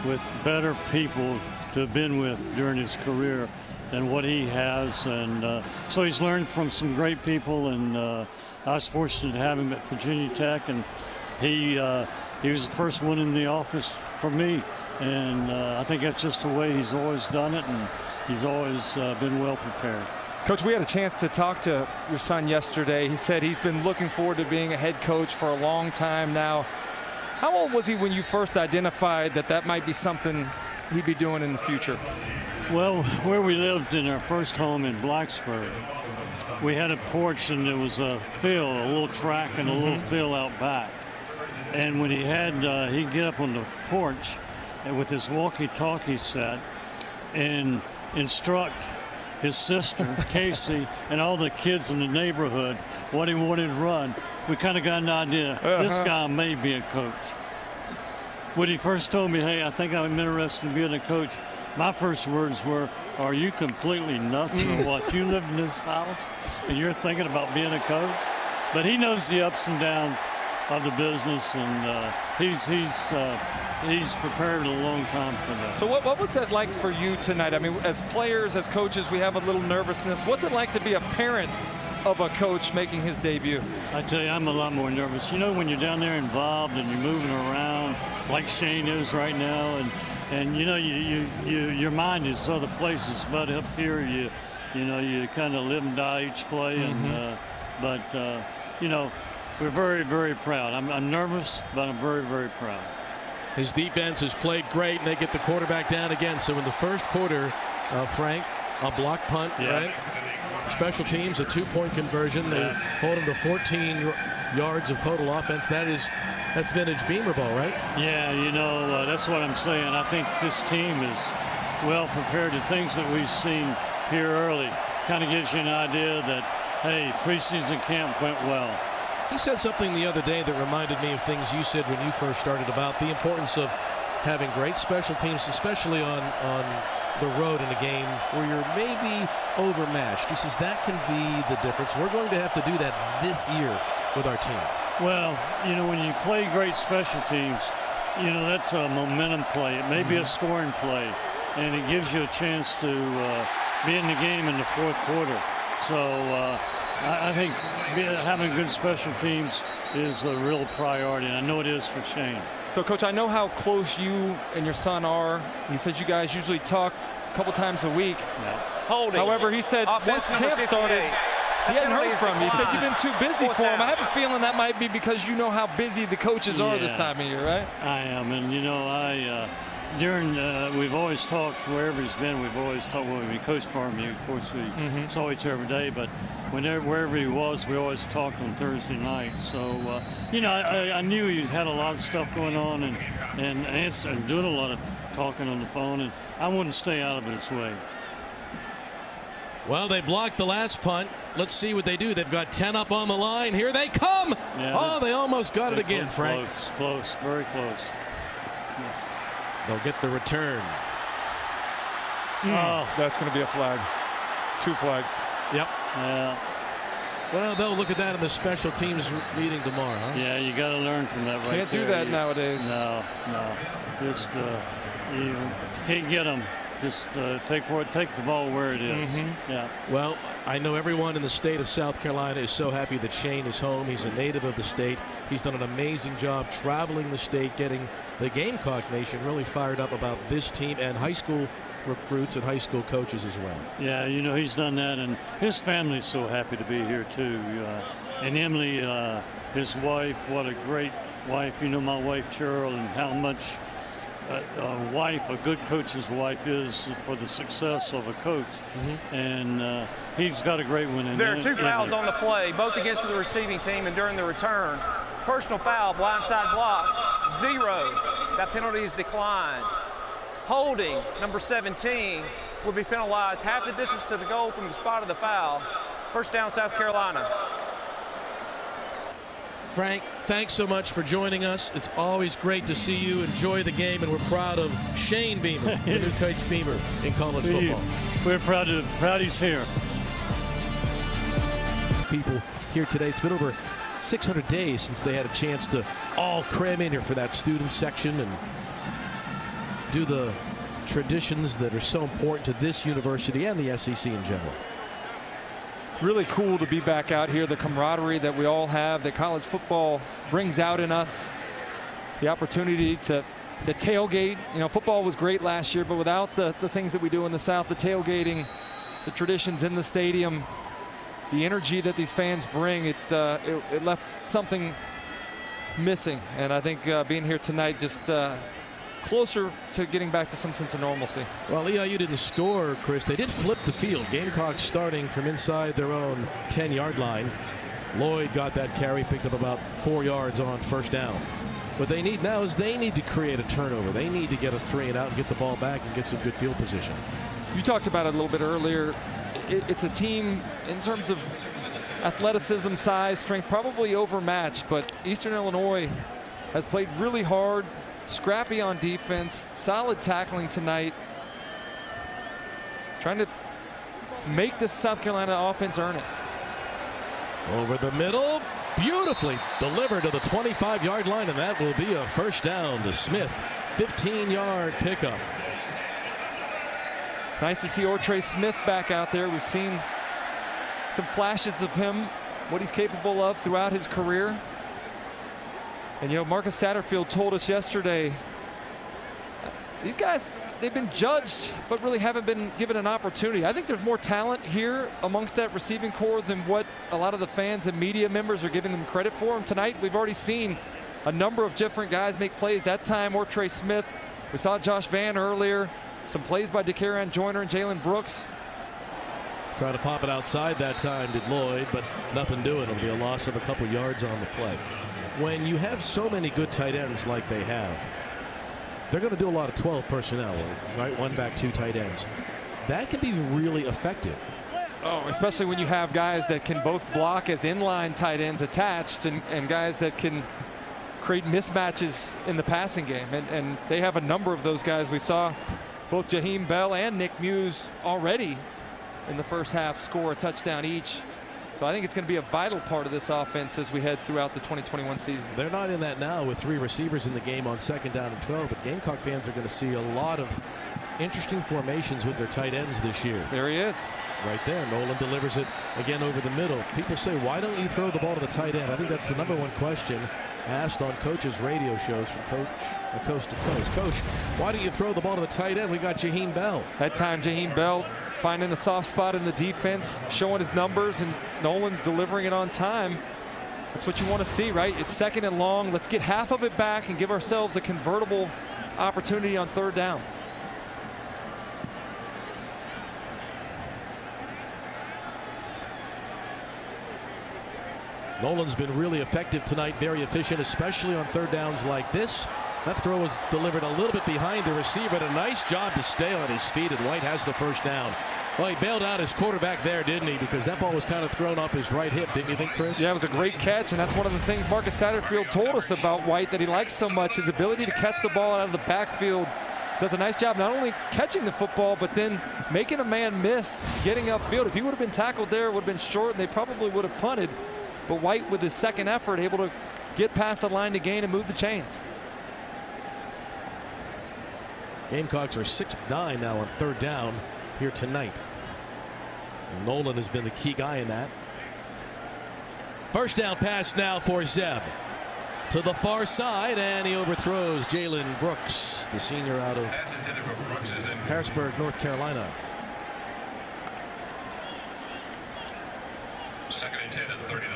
with better people to have been with during his career than what he has. And so he's learned from some great people, and I was fortunate to have him at Virginia Tech, and he was the first one in the office for me. And I think that's just the way he's always done it, and he's always been well prepared. Coach, we had a chance to talk to your son yesterday. He said he's been looking forward to being a head coach for a long time now. How old was he when you first identified that might be something he'd be doing in the future? Well, where we lived in our first home in Blacksburg, we had a porch, and there was a field, a little track and a little field out back. And when he'd get up on the porch with his walkie-talkie set and instruct his sister, Casey, and all the kids in the neighborhood what he wanted to run, we kind of got an idea, this guy may be a coach. When he first told me, hey, I think I'm interested in being a coach, my first words were, are you completely nuts or what? You live in this house and you're thinking about being a coach? But he knows the ups and downs of the business, and he's prepared a long time for that. So what was that like for you tonight? I mean, as players, as coaches, we have a little nervousness. What's it like to be a parent of a coach making his debut? I tell you, I'm a lot more nervous. When you're down there involved and you're moving around like Shane is right now, and your mind is other places, but up here You know, you kind of live and die each play, and but you know, we're very, very proud. I'm nervous, but I'm very, very proud. His defense has played great, and they get the quarterback down again. So in the first quarter, Frank, a block punt, right? Special teams, a 2-point conversion. They hold him to 14 yards of total offense. That's vintage Beamer ball, right? Yeah, you know, that's what I'm saying. I think this team is well prepared. The things that we've seen here early kind of gives you an idea that, hey, preseason camp went well. He said something the other day that reminded me of things you said when you first started about the importance of having great special teams, especially on the road in a game where you're maybe overmatched. He says that can be the difference. We're going to have to do that this year with our team. Well, you know, when you play great special teams, you know, that's a momentum play. It may be a scoring play, and it gives you a chance to be in the game in the fourth quarter. So I think having good special teams is a real priority, and I know it is for Shane. So, Coach, I know how close you and your son are. He says you guys usually talk a couple times a week. Yeah. Holding. However, he said once camp started, he hadn't heard from you. He said you've been too busy for him. I have a feeling that might be because you know how busy the coaches are this time of year, right? I am, and you know, we've always talked wherever he's been. We've always talked when we coached for him. Of course, we saw each other every day, but wherever he was, we always talked on Thursday night. So, you know, I knew he had a lot of stuff going on and doing a lot of talking on the phone, and I wouldn't stay out of its way. Well, they blocked the last punt. Let's see what they do. They've got 10 up on the line. Here they come. Yeah, they almost got it again, Frank. Close, very close. They'll get the return. Oh, that's going to be a flag. 2 flags. Yep. Yeah. Well, they'll look at that in the special teams meeting tomorrow. Huh? Yeah, you got to learn from that. Can't do that nowadays. No. Just you can't get them. Just take the ball where it is. Yeah. Well, I know everyone in the state of South Carolina is so happy that Shane is home. He's a native of the state. He's done an amazing job traveling the state, getting the Gamecock Nation really fired up about this team and high school recruits and high school coaches as well. Yeah, you know, he's done that, and his family's so happy to be here too. And Emily, his wife, what a great wife. You know, my wife Cheryl, and how much a good coach's wife is for the success of a coach. And he's got a great one in there. There are 2 fouls on the play, both against the receiving team and during the return. Personal foul, blindside block, 0. That penalty is declined. Holding, number 17, will be penalized half the distance to the goal from the spot of the foul. First down, South Carolina. Frank, thanks so much for joining us. It's always great to see you. Enjoy the game, and we're proud of Shane Beamer, the new Coach Beamer in college football. We're proud he's here. People here today. It's been over 600 days since they had a chance to all cram in here for that student section and do the traditions that are so important to this university and the SEC in general. Really cool to be back out here. The camaraderie that we all have, that college football brings out in us. The opportunity to tailgate. You know, football was great last year, but without the things that we do in the South, the tailgating, the traditions in the stadium, the energy that these fans bring, it left something missing. And I think being here tonight just closer to getting back to some sense of normalcy. Well, EIU didn't score, Chris. They did flip the field. Gamecocks starting from inside their own 10-yard line. Lloyd got that carry, picked up about 4 yards on first down. What they need now is they need to create a turnover. They need to get a 3 and out and get the ball back and get some good field position. You talked about it a little bit earlier. It's a team in terms of athleticism, size, strength, probably overmatched, but Eastern Illinois has played really hard, scrappy on defense, solid tackling tonight, trying to make this South Carolina offense earn it. Over the middle, beautifully delivered to the 25-yard line, and that will be a first down to Smith. 15-yard pickup. Nice to see Ortre Smith back out there. We've seen some flashes of him, what he's capable of throughout his career. And, you know, Marcus Satterfield told us yesterday, these guys, they've been judged, but really haven't been given an opportunity. I think there's more talent here amongst that receiving core than what a lot of the fans and media members are giving them credit for. And tonight, we've already seen a number of different guys make plays. That time, Ortre Smith. We saw Josh Vann earlier. Some plays by DeCarron Joyner and Jalen Brooks. Try to pop it outside that time, did Lloyd, but nothing doing. It'll be a loss of a couple yards on the play. When you have so many good tight ends like they have, they're going to do a lot of 12 personnel, right? One back, two tight ends. That can be really effective. Oh, especially when you have guys that can both block as inline tight ends attached and guys that can create mismatches in the passing game. And they have a number of those guys. We saw both Jaheim Bell and Nick Muse already in the first half score a touchdown each. So I think it's going to be a vital part of this offense as we head throughout the 2021 season. They're not in that now with 3 receivers in the game on 2nd down and 12, but Gamecock fans are going to see a lot of interesting formations with their tight ends this year. There he is. Right there. Nolan delivers it again over the middle. People say, why don't you throw the ball to the tight end? I think that's the #1 question asked on coaches' radio shows from coast to coast. Coach, why don't you throw the ball to the tight end? We got Jaheim Bell. That time, Jaheim Bell finding a soft spot in the defense, showing his numbers, and Nolan delivering it on time. That's what you want to see, right? It's 2nd and long. Let's get half of it back and give ourselves a convertible opportunity on 3rd down. Nolan's been really effective tonight, very efficient, especially on 3rd downs like this. That throw was delivered a little bit behind the receiver. A nice job to stay on his feet, and White has the 1st down. Well, he bailed out his quarterback there, didn't he? Because that ball was kind of thrown off his right hip, didn't you think, Chris? Yeah, it was a great catch, and that's one of the things Marcus Satterfield told us about White that he likes so much, his ability to catch the ball out of the backfield. Does a nice job not only catching the football, but then making a man miss, getting upfield. If he would have been tackled there, it would have been short, and they probably would have punted. But White, with his 2nd effort, able to get past the line to gain and move the chains. Gamecocks are 6-9 now on 3rd down here tonight. And Nolan has been the key guy in that. 1st down pass now for Zeb. To the far side, and he overthrows Jalen Brooks, the senior out of Harrisburg, North Carolina. 2nd and 10 at the 39.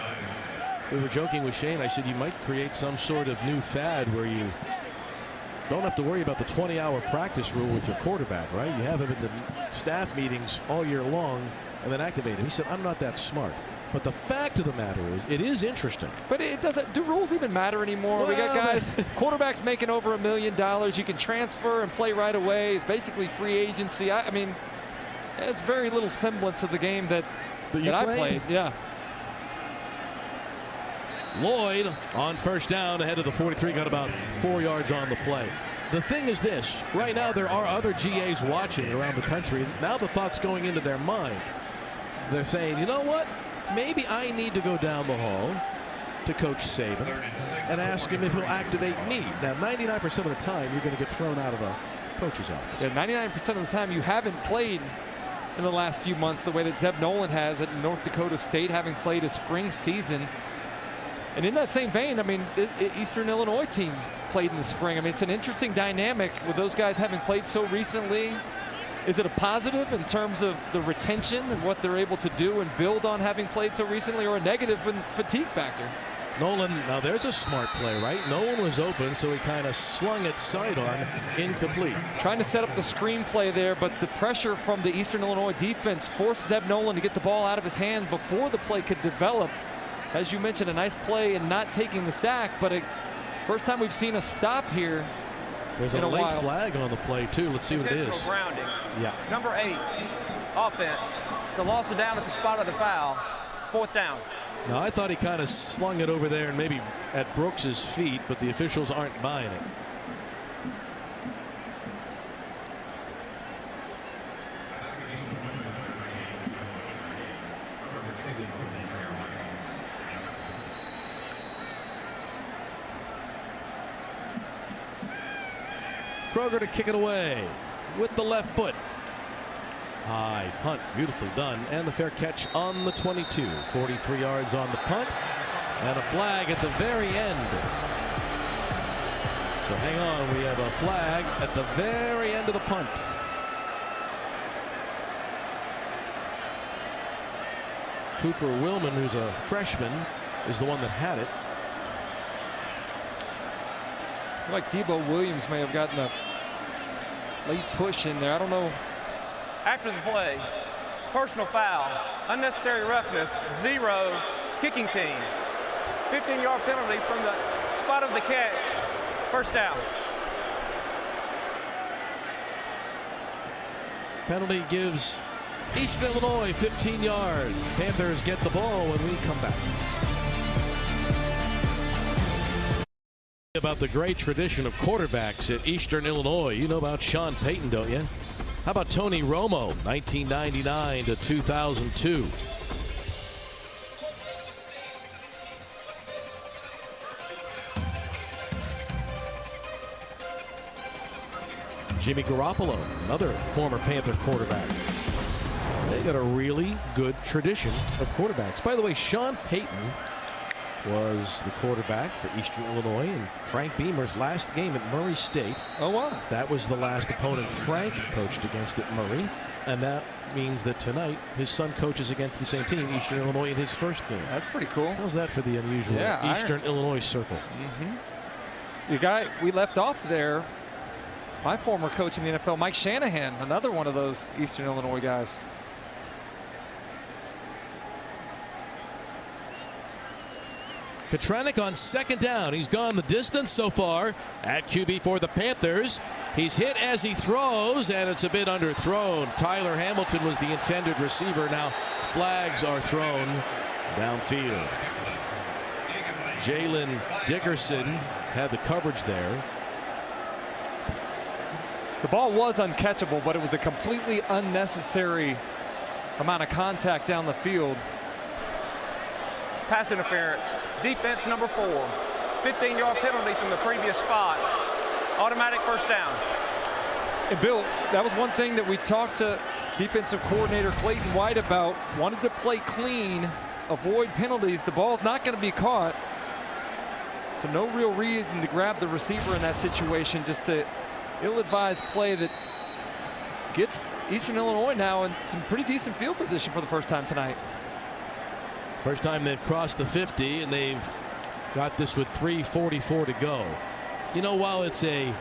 We were joking with Shane. I said you might create some sort of new fad where you don't have to worry about the 20-hour practice rule with your quarterback, right? You have him in the staff meetings all year long and then activate him. He said, I'm not that smart. But the fact of the matter is, it is interesting. But it doesn't. Do rules even matter anymore? Well, we got guys, quarterbacks making over $1 million. You can transfer and play right away. It's basically free agency. I mean, it's very little semblance of the game that I played. Yeah. Lloyd on 1st down ahead of the 43, got about 4 yards on the play. The thing is this, right now there are other GAs watching around the country. Now the thought's going into their mind. They're saying, you know what? Maybe I need to go down the hall to Coach Saban and ask him if he'll activate me. Now, 99% of the time, you're going to get thrown out of the coach's office. Yeah, 99% of the time you haven't played in the last few months the way that Zeb Nolan has at North Dakota State, having played a spring season. And in that same vein, I mean, Eastern Illinois team played in the spring. I mean, it's an interesting dynamic with those guys having played so recently. Is it a positive in terms of the retention and what they're able to do and build on having played so recently, or a negative in fatigue factor? Nolan, now there's a smart play, right? No one was open, so he kind of slung it sidearm, incomplete. Trying to set up the screenplay there, but the pressure from the Eastern Illinois defense forced Zeb Nolan to get the ball out of his hand before the play could develop. As you mentioned, a nice play and not taking the sack, but first time we've seen a stop here. There's a late flag on the play, too. Let's see what it is. Intentional grounding. Yeah. Number 8, offense. It's a loss of down at the spot of the foul. 4th down. Now, I thought he kind of slung it over there and maybe at Brooks's feet, but the officials aren't buying it. Kroger to kick it away with the left foot. High punt, beautifully done, and the fair catch on the 22. 43 yards on the punt, and a flag at the very end. So hang on, we have a flag at the very end of the punt. Cooper Willman, who's a freshman, is the one that had it. Like Debo Williams may have gotten a late push in there. I don't know. After the play, personal foul, unnecessary roughness, 0, kicking team. 15-yard penalty from the spot of the catch. First down. Penalty gives Eastern Illinois 15 yards. Panthers get the ball when we come back. About the great tradition of quarterbacks at Eastern Illinois. You know about Sean Payton, don't you? How about Tony Romo, 1999 to 2002? Jimmy Garoppolo, another former Panther quarterback. They got a really good tradition of quarterbacks. By the way, Sean Payton was the quarterback for Eastern Illinois in Frank Beamer's last game at Murray State. Oh, wow. That was the last opponent Frank coached against at Murray. And that means that tonight his son coaches against the same team, Eastern Illinois, in his first game. That's pretty cool. How's that for the unusual Eastern Illinois circle? The guy we left off there, my former coach in the NFL, Mike Shanahan, another one of those Eastern Illinois guys. Katranik on second down. He's gone the distance so far at QB for the Panthers. He's hit as he throws, and it's a bit underthrown. Tyler Hamilton was the intended receiver. Now flags are thrown downfield. Jalen Dickerson had the coverage there. The ball was uncatchable, but it was a completely unnecessary amount of contact down the field. Pass interference. Defense number 4. 15-yard penalty from the previous spot. Automatic first down. And Bill, that was one thing that we talked to defensive coordinator Clayton White about. Wanted to play clean, avoid penalties. The ball's not going to be caught. So no real reason to grab the receiver in that situation. Just a ill-advised play that gets Eastern Illinois now in some pretty decent field position for the first time tonight. First time they've crossed the 50, and they've got this with 3:44 to go. You know, while it's a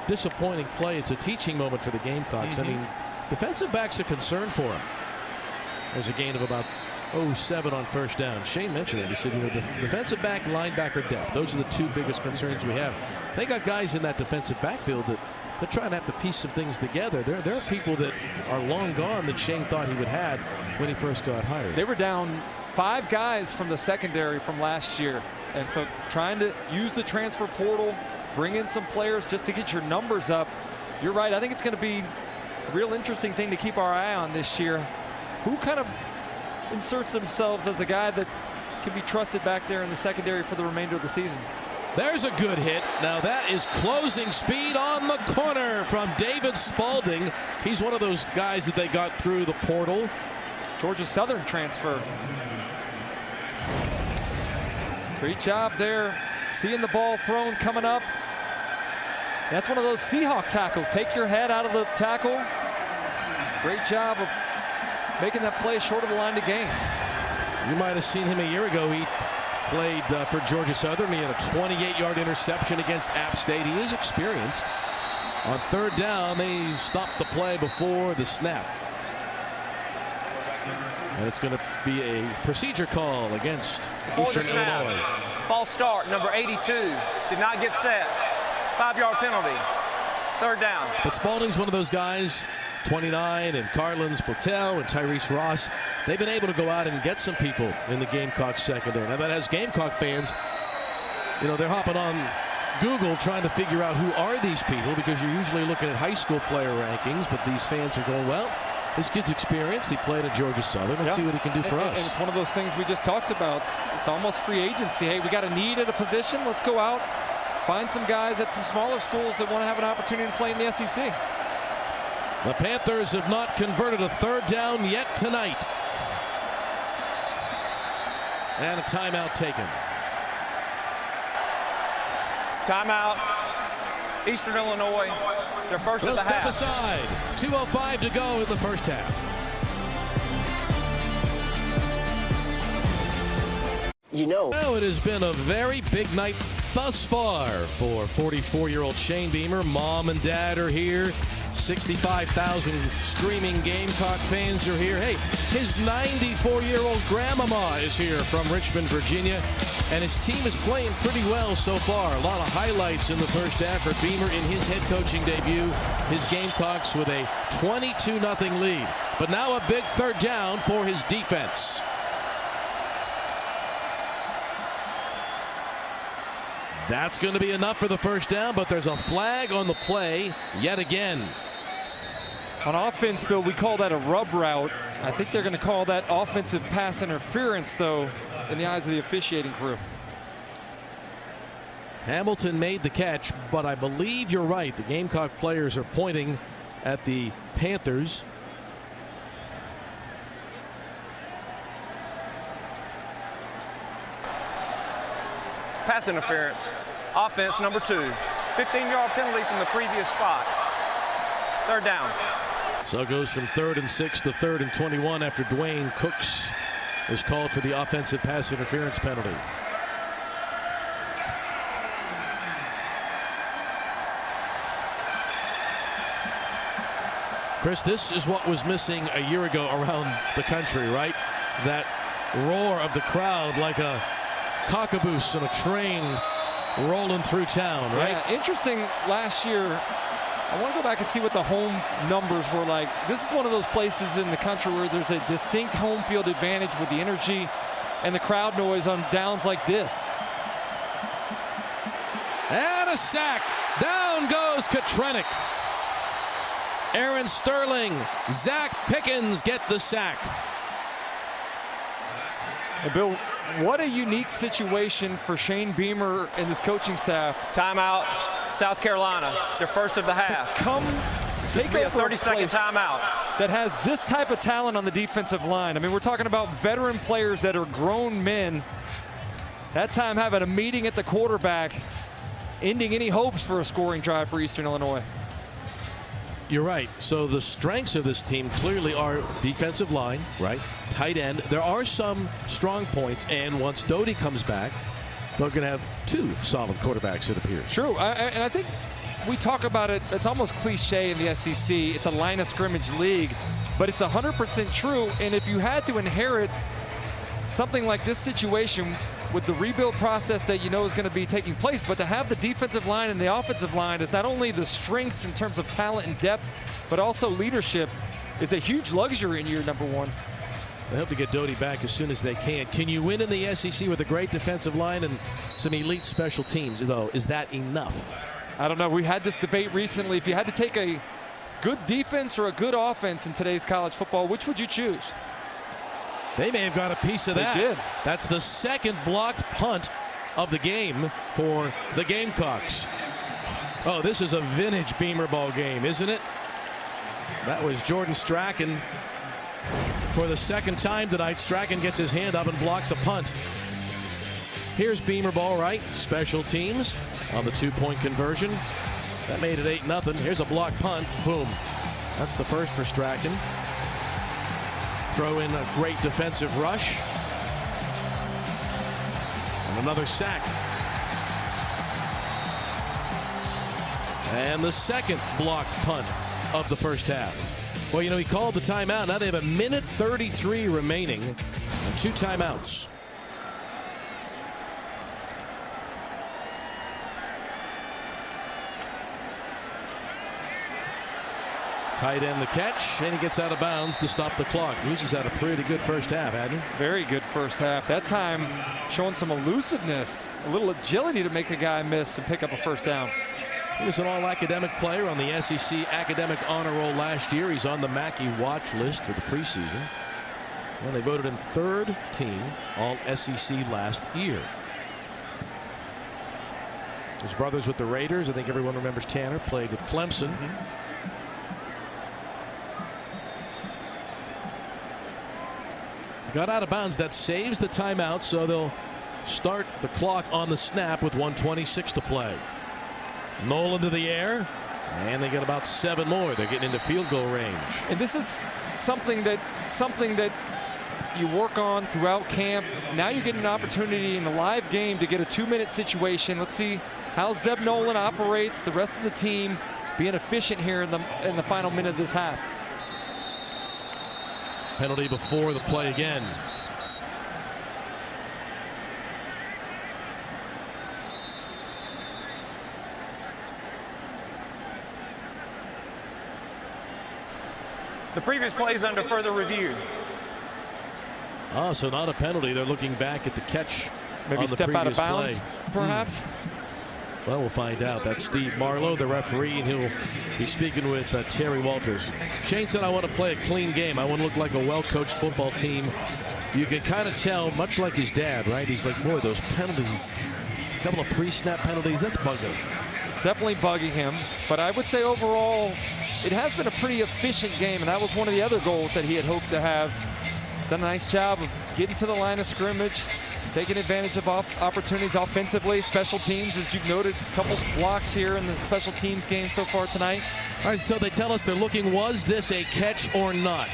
disappointing play, it's a teaching moment for the Gamecocks. I mean, defensive backs are concerned for him. There's a gain of about 0.7 on first down. Shane mentioned it. He said, you know, defensive back, linebacker depth. Those are the two biggest concerns we have. They got guys in that defensive backfield that they're trying to have to piece some things together. There are people that are long gone that Shane thought he would have when he first got hired. They were down 5 guys from the secondary from last year. And so trying to use the transfer portal, bring in some players just to get your numbers up. You're right. I think it's going to be a real interesting thing to keep our eye on this year. Who kind of inserts themselves as a guy that can be trusted back there in the secondary for the remainder of the season? There's a good hit. Now that is closing speed on the corner from David Spalding. He's one of those guys that they got through the portal. Georgia Southern transfer. Great job there, seeing the ball thrown coming up. That's one of those Seahawk tackles. Take your head out of the tackle. Great job of making that play short of the line to gain. You might have seen him a year ago. He played for Georgia Southern. He had a 28-yard interception against App State. He is experienced. On third down, they stopped the play before the snap. And it's going to be a procedure call against Eastern Illinois. False start, number 82. Did not get set. 5-yard penalty. Third down. But Spalding's one of those guys, 29, and Carlins Platel and Tyrese Ross. They've been able to go out and get some people in the Gamecock secondary. Now that has Gamecock fans, you know, they're hopping on Google trying to figure out who are these people, because you're usually looking at high school player rankings, but these fans are going, well, this kid's experienced. He played at Georgia Southern. Let's see what he can do for us. And it's one of those things we just talked about. It's almost free agency. Hey, we got a need at a position. Let's go out, find some guys at some smaller schools that want to have an opportunity to play in the SEC. The Panthers have not converted a third down yet tonight. And a timeout taken. Timeout. Eastern Illinois, their first They'll of the step half. aside. 2:05 to go in the first half. Well, it has been a very big night thus far for 44-year-old Shane Beamer. Mom and dad are here. 65,000 screaming Gamecock fans are here. Hey, his 94-year-old grandmama is here from Richmond, Virginia. And his team is playing pretty well so far. A lot of highlights in the first half for Beamer in his head coaching debut. His Gamecocks with a 22-0 lead. But now a big third down for his defense. That's going to be enough for the first down, but there's a flag on the play yet again. On offense, Bill, we call that a rub route. I think they're going to call that offensive pass interference, though, in the eyes of the officiating crew. Hamilton made the catch, but I believe you're right. The Gamecock players are pointing at the Panthers. Pass interference. Offense number 2. 15-yard penalty from the previous spot. Third down. So it goes from 3rd and 6 to 3rd and 21 after Dwayne Cooks was called for the offensive pass interference penalty. Chris, this is what was missing a year ago around the country, right? That roar of the crowd like a cockaboose on a train rolling through town, right? Yeah, interesting last year. I want to go back and see what the home numbers were like. This is one of those places in the country where there's a distinct home field advantage with the energy and the crowd noise on downs like this. And a sack. Down goes Kotrenik. Aaron Sterling, Zach Pickens get the sack. And Bill, what a unique situation for Shane Beamer and this coaching staff. Timeout, South Carolina, their first of the half. Take be a over 30-second timeout. That has this type of talent on the defensive line. I mean, we're talking about veteran players that are grown men. That time having a meeting at the quarterback, ending any hopes for a scoring drive for Eastern Illinois. You're right. So the strengths of this team clearly are defensive line, right? Tight end. There are some strong points, and once Doty comes back, they're going to have 2 solid quarterbacks, it appears. True, and I think we talk about it, it's almost cliche in the SEC. It's a line of scrimmage league, but it's 100% true. And if you had to inherit something like this situation with the rebuild process that you know is going to be taking place, but to have the defensive line and the offensive line is not only the strengths in terms of talent and depth, but also leadership, is a huge luxury in year number 1. They hope to get Doty back as soon as they can. Can you win in the SEC with a great defensive line and some elite special teams, though? Is that enough? I don't know. We had this debate recently. If you had to take a good defense or a good offense in today's college football, which would you choose? They may have got a piece of that. They did. That's the second blocked punt of the game for the Gamecocks. Oh, this is a vintage Beamer ball game, isn't it? That was Jordan Strachan. For the second time tonight, Strachan gets his hand up and blocks a punt. Here's Beamer ball, right? Special teams on the 2-point conversion. That made it 8-0. Here's a block punt. Boom. That's the first for Strachan. Throw in a great defensive rush. And another sack. And the second block punt of the first half. Well, you know, he called the timeout. Now they have 1:33 remaining and 2 timeouts. Tight end the catch, and he gets out of bounds to stop the clock. Moose has had a pretty good first half, hadn't he? Very good first half. That time showing some elusiveness, a little agility to make a guy miss and pick up a first down. He was an all-academic player on the SEC Academic Honor Roll last year. He's on the Mackey watch list for the preseason. And they voted him 3rd team All-SEC last year. His brother's with the Raiders. I think everyone remembers Tanner. Played with Clemson. Got out of bounds. That saves the timeout, so they'll start the clock on the snap with 1:26 to play. Nolan to the air, and they get about 7 more. They're getting into field goal range. And this is something that you work on throughout camp. Now you're getting an opportunity in the live game to get a 2-minute situation. Let's see how Zeb Nolan operates, the rest of the team being efficient here in the final minute of this half. Penalty before the play again. The previous play is under further review. Oh, so not a penalty. They're looking back at the catch. Maybe on the step out of previous bounds, play. perhaps. Well, we'll find out. That's Steve Marlowe, the referee, and he'll be speaking with Terry Walters. Shane said, I want to play a clean game. I want to look like a well-coached football team. You can kind of tell, much like his dad, right? He's like, boy, those penalties, a couple of pre-snap penalties, that's bugging him. Definitely bugging him. But I would say overall, it has been a pretty efficient game, and that was one of the other goals that he had hoped to have. Done a nice job of getting to the line of scrimmage, taking advantage of opportunities offensively. Special teams, as you've noted, a couple blocks here in the special teams game so far tonight. All right, so they tell us they're looking, was this a catch or not?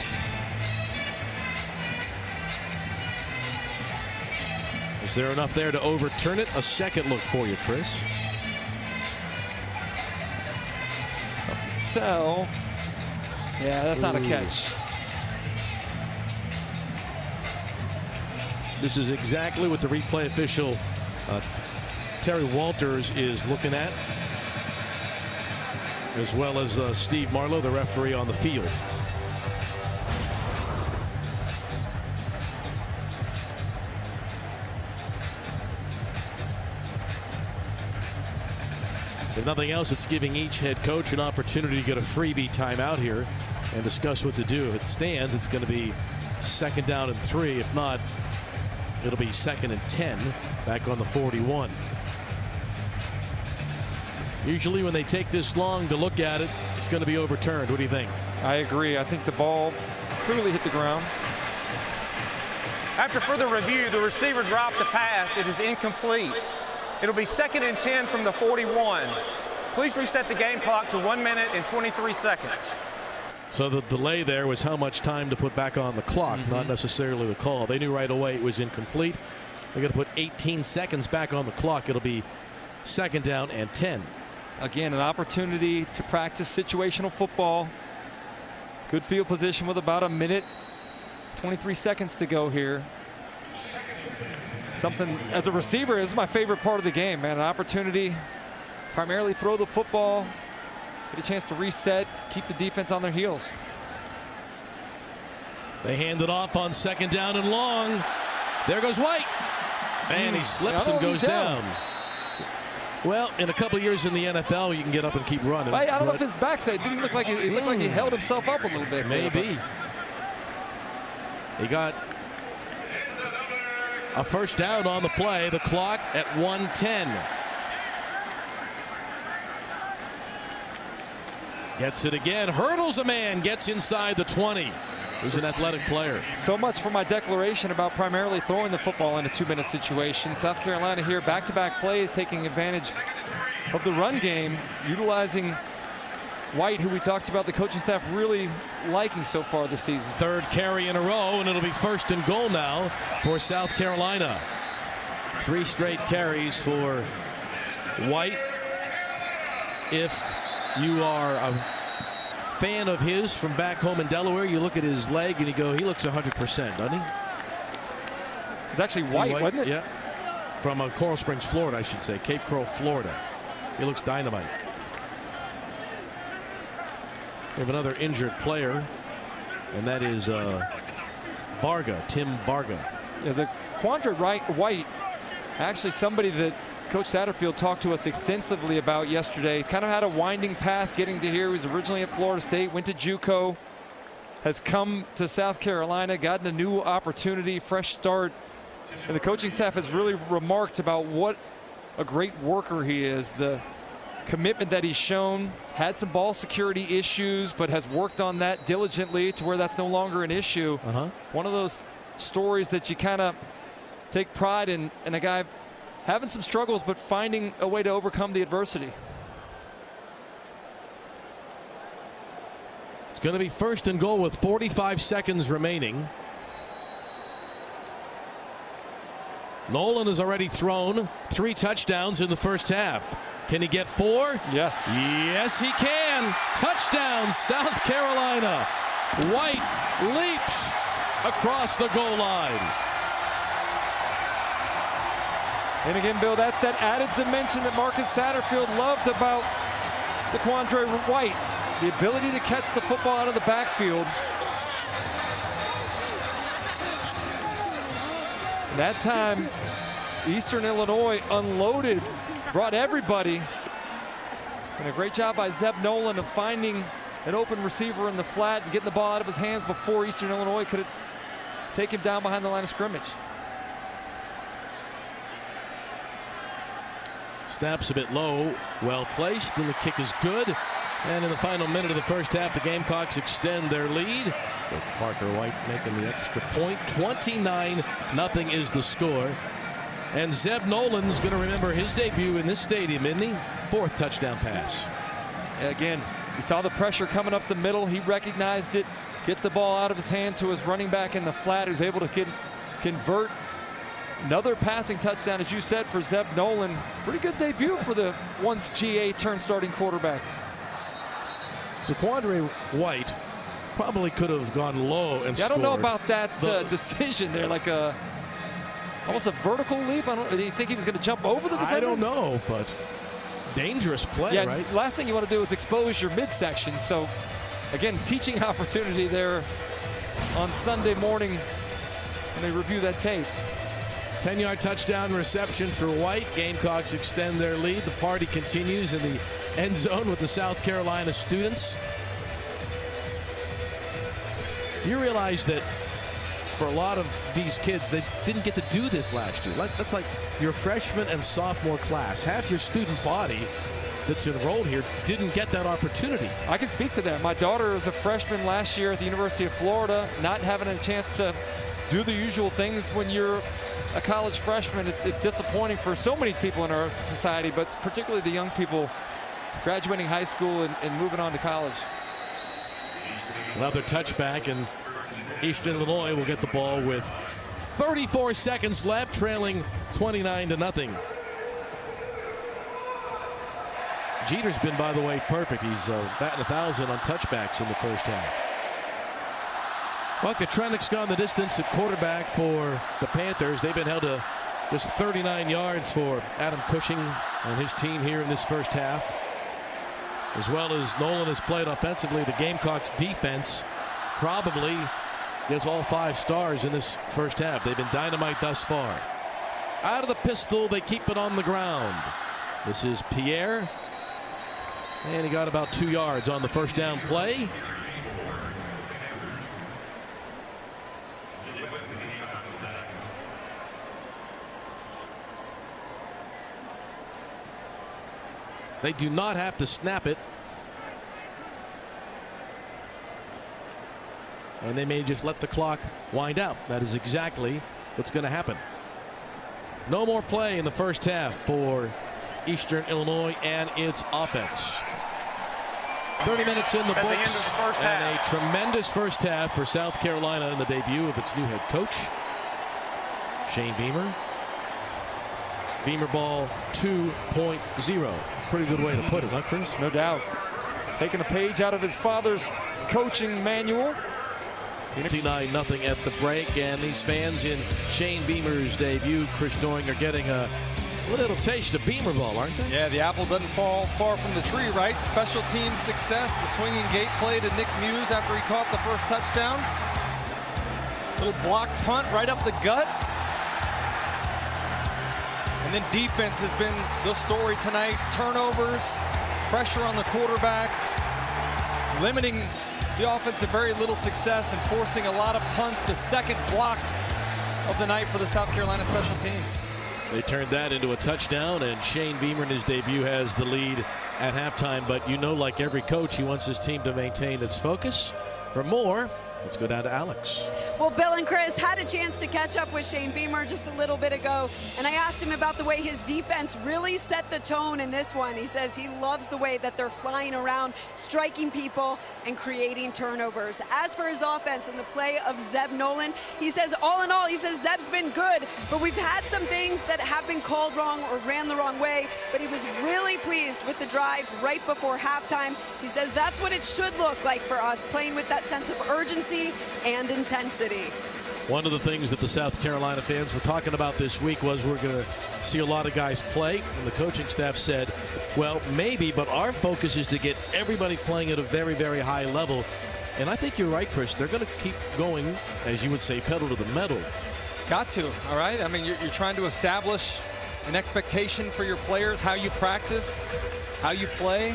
Is there enough there to overturn it? A second look for you, Chris. Tough to tell. Yeah, that's not a catch. This is exactly what the replay official Terry Walters is looking at, as well as Steve Marlowe, the referee on the field. If nothing else, it's giving each head coach an opportunity to get a freebie timeout here and discuss what to do. If it stands, it's going to be 2nd down and 3. If not, it'll be 2nd and 10 back on the 41. Usually when they take this long to look at it, it's going to be overturned. What do you think? I agree. I think the ball clearly hit the ground. After further review, the receiver dropped the pass. It is incomplete. It'll be 2nd and 10 from the 41. Please reset the game clock to 1 minute and 23 seconds. So the delay there was how much time to put back on the clock, not necessarily the call. They knew right away it was incomplete. They're going to put 18 seconds back on the clock. It'll be 2nd down and 10. Again, an opportunity to practice situational football. Good field position with about 1 minute, 23 seconds to go here. Something, as a receiver, is my favorite part of the game, man. An opportunity, primarily throw the football, get a chance to reset, keep the defense on their heels. They hand it off on 2nd down and long. There goes White. And he slips and goes down. Well, in a couple of years in the NFL, you can get up and keep running. I don't know if his backside didn't look like it looked like he held himself up a little bit. Maybe. He got a 1st down on the play. The clock at 1:10. Gets it again. Hurdles a man. Gets inside the 20. He's an athletic player. So much for my declaration about primarily throwing the football in a 2-minute situation. South Carolina here, back-to-back plays, taking advantage of the run game, utilizing White, who we talked about the coaching staff really liking so far this season. 3rd carry in a row, and it'll be 1st and goal now for South Carolina. 3 straight carries for White. If you are a fan of his from back home in Delaware, you look at his leg and you go, he looks 100%, doesn't he? It's actually White, wasn't it? Yeah. From Coral Springs, Florida, I should say. Cape Coral, Florida. He looks dynamite. We have another injured player, and that is Varga, Tim Varga. As a Quandre White, actually somebody that Coach Satterfield talked to us extensively about yesterday. Kind of had a winding path getting to here. He was originally at Florida State, went to JUCO, has come to South Carolina, gotten a new opportunity, fresh start. And the coaching staff has really remarked about what a great worker he is, the commitment that he's shown, had some ball security issues, but has worked on that diligently to where that's no longer an issue. One of those stories that you kind of take pride in a guy having some struggles, but finding a way to overcome the adversity. going to be first and goal with 45 seconds remaining. Nolan has already thrown 3 touchdowns in the first half. Can he get 4? Yes. Yes, he can. Touchdown, South Carolina. White leaps across the goal line. And again, Bill, that's that added dimension that Marcus Satterfield loved about Zaquandre White. The ability to catch the football out of the backfield. And that time, Eastern Illinois unloaded, brought everybody. And a great job by Zeb Nolan of finding an open receiver in the flat and getting the ball out of his hands before Eastern Illinois could take him down behind the line of scrimmage. Snaps a bit low, well placed, and the kick is good. And in the final minute of the first half, the Gamecocks extend their lead, with Parker White making the extra point. 29-0 is the score. And Zeb Nolan's going to remember his debut in this stadium, isn't he? 4th touchdown pass. Again, you saw the pressure coming up the middle. He recognized it, get the ball out of his hand to his running back in the flat, who's able to convert. Another passing touchdown, as you said, for Zeb Nolan. Pretty good debut for the once GA turned starting quarterback. Zaquandre White probably could have gone low and I scored. don't know about that decision there, like almost a vertical leap. Do you think he was going to jump over the defender? I don't know, but dangerous play, yeah, right? Last thing you want to do is expose your midsection. So, again, teaching opportunity there on Sunday morning when they review that tape. 10-yard touchdown reception for White. Gamecocks extend their lead. The party continues in the end zone with the South Carolina students. You realize that for a lot of these kids, they didn't get to do this last year. That's like your freshman and sophomore class. Half your student body that's enrolled here didn't get that opportunity. I can speak to that. My daughter was a freshman last year at the University of Florida, not having a chance to do the usual things when you're a college freshman. It's disappointing for so many people in our society, but particularly the young people graduating high school and moving on to college. Another touchback, and Eastern Illinois will get the ball with 34 seconds left, trailing 29-0. Jeter's been, by the way, perfect. He's batting 1,000 on touchbacks in the first half. Well, Katrenick's gone the distance at quarterback for the Panthers. They've been held to just 39 yards for Adam Cushing and his team here in this first half. As well as Nolan has played offensively, the Gamecocks defense probably gets all 5 stars in this first half. They've been dynamite thus far. Out of the pistol, they keep it on the ground. This is Pierre. And he got about 2 yards on the first down play. They do not have to snap it. And they may just let the clock wind out. That is exactly what's going to happen. No more play in the first half for Eastern Illinois and its offense. 30 minutes in the books, and a tremendous first half for South Carolina in the debut of its new head coach, Shane Beamer. Beamer ball 2.0. Pretty good way to put it, huh, Chris? No doubt. Taking a page out of his father's coaching manual. 29-0 at the break, and these fans in Shane Beamer's debut, Chris Doing, are getting a little taste of Beamer ball, aren't they? Yeah, the apple doesn't fall far from the tree, right? Special team success, the swinging gate play to Nick Muse after he caught the first touchdown. Little block punt right up the gut. And then defense has been the story tonight. Turnovers, pressure on the quarterback, limiting the offense to very little success and forcing a lot of punts. The second blocked of the night for the South Carolina special teams. They turned that into a touchdown, and Shane Beamer in his debut has the lead at halftime. But you know, like every coach, he wants his team to maintain its focus. For more Let's go down to Alex. Well, Bill and Chris had a chance to catch up with Shane Beamer just a little bit ago, and I asked him about the way his defense really set the tone in this one. He says he loves the way that they're flying around, striking people, and creating turnovers. As for his offense and the play of Zeb Nolan, he says all in all, he says Zeb's been good, but we've had some things that have been called wrong or ran the wrong way, but he was really pleased with the drive right before halftime. He says that's what it should look like for us, playing with that sense of urgency and intensity. One of the things that the South Carolina fans were talking about this week was we're going to see a lot of guys play, and the coaching staff said, well, maybe, but our focus is to get everybody playing at a very, very high level. And I think you're right, Chris. They're going to keep going, as you would say, pedal to the metal. Got to, all right? I mean, you're trying to establish an expectation for your players, how you practice, how you play,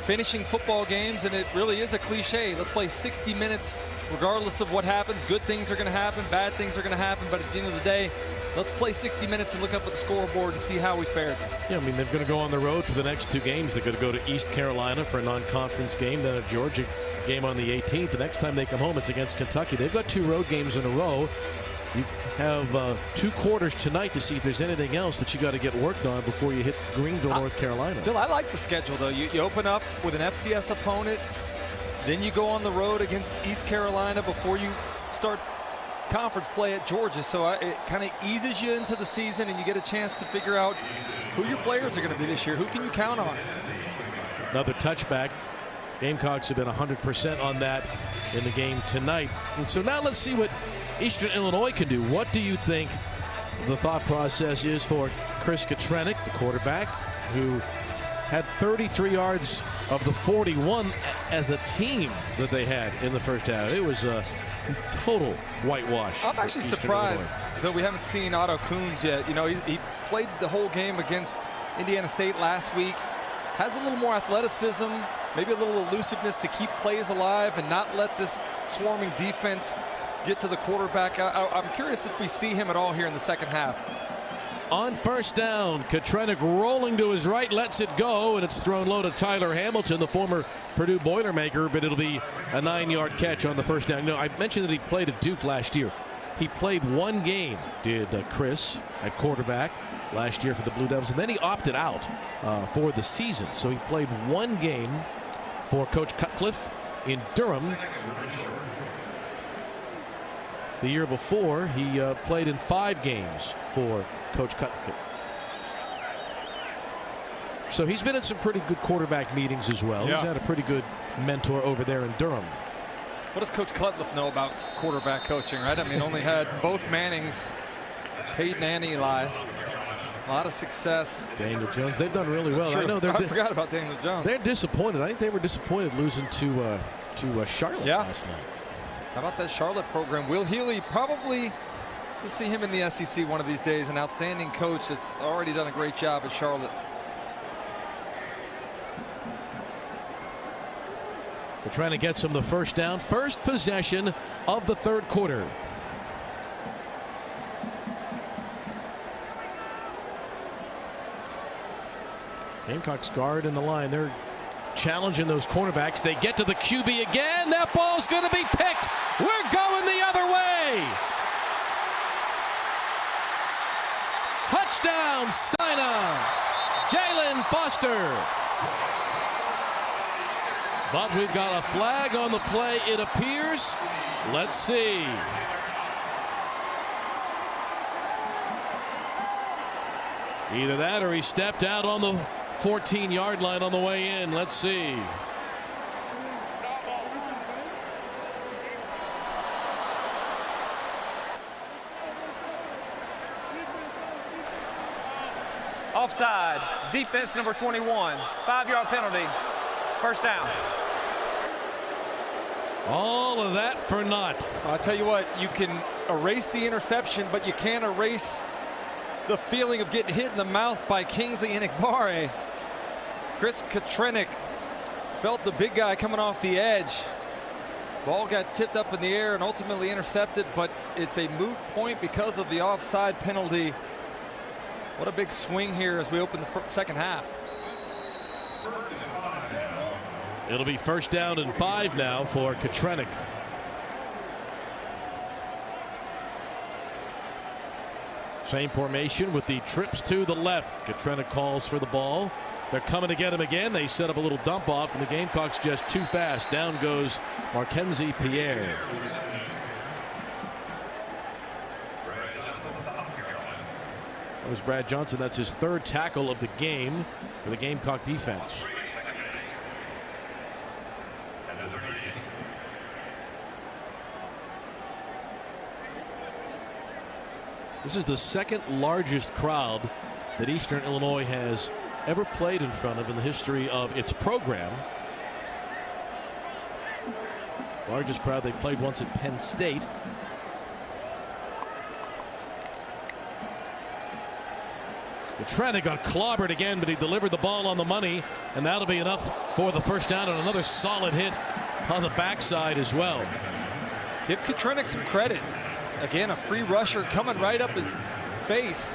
finishing football games, and it really is a cliche. Let's play 60 minutes regardless of what happens. Good things are going to happen, bad things are going to happen, but at the end of the day, let's play 60 minutes and look up at the scoreboard and see how we fared. Yeah, I mean, they're going to go on the road for the next 2 games. They're going to go to East Carolina for a non-conference game, then a Georgia game on the 18th. The next time they come home, it's against Kentucky. They've got 2 road games in a row. You have 2 quarters tonight to see if there's anything else that you got to get worked on before you hit Greenville, North Carolina. Bill, I like the schedule, though. You open up with an FCS opponent, then you go on the road against East Carolina before you start conference play at Georgia. So it kind of eases you into the season, and you get a chance to figure out who your players are going to be this year. Who can you count on? Another touchback. Gamecocks have been 100% on that in the game tonight. And so now let's see what Eastern Illinois can do. What do you think the thought process is for Chris Katrenick, the quarterback, who had 33 yards of the 41 as a team that they had in the first half? It was a total whitewash. I'm actually surprised that we haven't seen Otto Coons yet. You know, he played the whole game against Indiana State last week. Has a little more athleticism, maybe a little elusiveness to keep plays alive and not let this swarming defense get to the quarterback. I'm curious if we see him at all here in the second half. On first down, Katrenick rolling to his right, lets it go, and it's thrown low to Tyler Hamilton, the former Purdue Boilermaker, but it'll be a 9-yard catch on the first down. You know, I mentioned that he played at Duke last year. He played 1 game, did Chris, at quarterback last year for the Blue Devils, and then he opted out for the season. So he played 1 game for Coach Cutcliffe in Durham. The year before, he played in 5 games for Coach Cutcliffe. So he's been in some pretty good quarterback meetings as well. Yeah. He's had a pretty good mentor over there in Durham. What does Coach Cutcliffe know about quarterback coaching, right? I mean, only had both Mannings, Peyton and Eli. A lot of success. Daniel Jones, they've done really well. I know I forgot about Daniel Jones. They're disappointed. I think they were disappointed losing to Charlotte last night. How about that Charlotte program? Will Healy, probably we'll see him in the SEC one of these days. An outstanding coach that's already done a great job at Charlotte. They're trying to get some the first down. First possession of the third quarter. Gamecocks guard in the line. They're challenging those cornerbacks. They get to the QB again. That ball's going to be picked. We're going the other way. Touchdown, Sina. Jalen Foster. But we've got a flag on the play, it appears. Let's see. Either that or he stepped out on the 14-yard line on the way in. Let's see. Offside. Defense number 21. 5-yard penalty. First down. All of that for naught. I'll tell you what, you can erase the interception, but you can't erase the feeling of getting hit in the mouth by Kingsley Enagbare. Chris Katrenick felt the big guy coming off the edge. Ball got tipped up in the air and ultimately intercepted, but it's a moot point because of the offside penalty. What a big swing here as we open the second half. It'll be first down and 5 now for Katrenick. Same formation with the trips to the left. Katrina calls for the ball. They're coming to get him again. They set up a little dump off, and the Gamecocks just too fast. Down goes Mackenzie Pierre. That was Brad Johnson. That's his third tackle of the game for the Gamecock defense. This is the second largest crowd that Eastern Illinois has ever played in front of in the history of its program. Largest crowd they played once at Penn State. Katrina got clobbered again, but he delivered the ball on the money, and that'll be enough for the first down, and another solid hit on the backside as well. Give Katrina some credit. Again, a free rusher coming right up his face.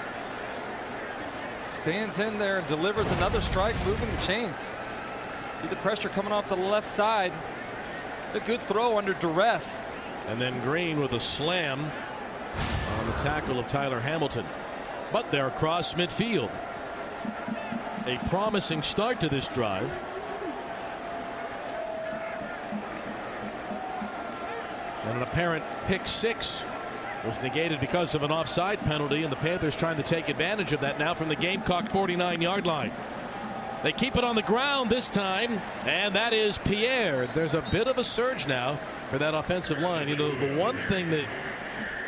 Stands in there and delivers another strike, moving the chains. See the pressure coming off the left side. It's a good throw under duress. And then Green with a slam on the tackle of Tyler Hamilton. But they're across midfield. A promising start to this drive. And an apparent pick six was negated because of an offside penalty, and the Panthers trying to take advantage of that now from the Gamecock 49-yard line. They keep it on the ground this time, and that is Pierre. There's a bit of a surge now for that offensive line. You know, the one thing that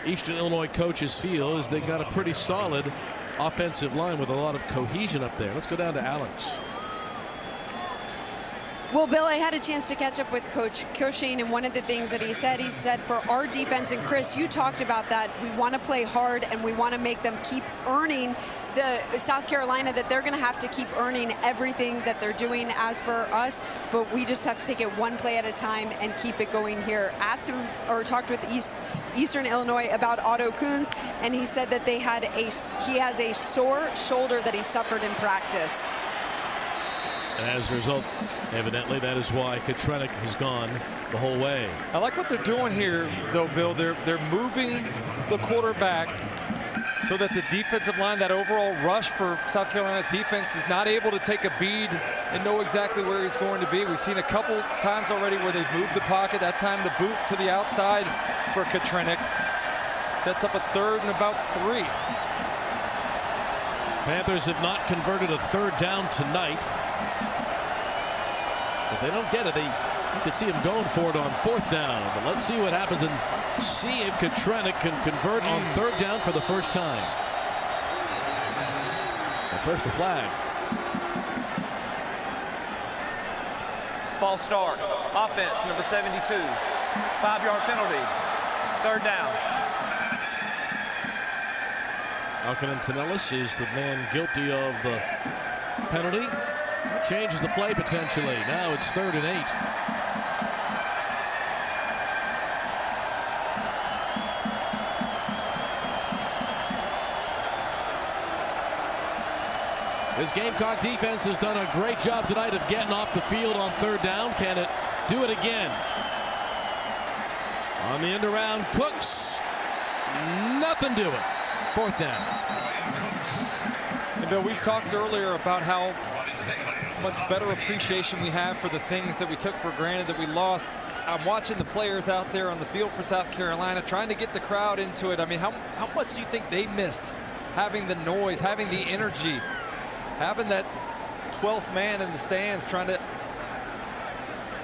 Eastern Illinois coaches feel is they got a pretty solid offensive line with a lot of cohesion up there. Let's go down to Alex. Well, Bill, I had a chance to catch up with Coach Shane, and one of the things that he said for our defense, and Chris, you talked about that, we want to play hard and we want to make them keep earning the South Carolina, that they're going to have to keep earning everything that they're doing. As for us, but we just have to take it one play at a time and keep it going here. Asked him, or talked with Eastern Illinois about Otto Kuhns, and he said that he has a sore shoulder that he suffered in practice. And as a result, evidently, that is why Katrina has gone the whole way. I like what they're doing here, though, Bill. They're moving the quarterback so that the defensive line, that overall rush for South Carolina's defense, is not able to take a bead and know exactly where he's going to be. We've seen a couple times already where they've moved the pocket. That time the boot to the outside for Katrina. Sets up a third and about 3. Panthers have not converted a third down tonight. If they don't get it, you could see him going for it on 4th down. But let's see what happens and see if Katrina can convert on 3rd down for the first time. But first, a flag. False start. Offense, number 72. 5-yard penalty. 3rd down. Alkanen Tanelis is the man guilty of the penalty. Changes the play potentially. Now it's 3rd and 8. This Gamecock defense has done a great job tonight of getting off the field on 3rd down. Can it do it again? On the end around, Cooks. Nothing doing. 4th down. And Bill, we've talked earlier about how much better appreciation we have for the things that we took for granted that we lost. I'm watching the players out there on the field for South Carolina trying to get the crowd into it. I mean, how much do you think they missed having the noise, having the energy, having that 12th man in the stands trying to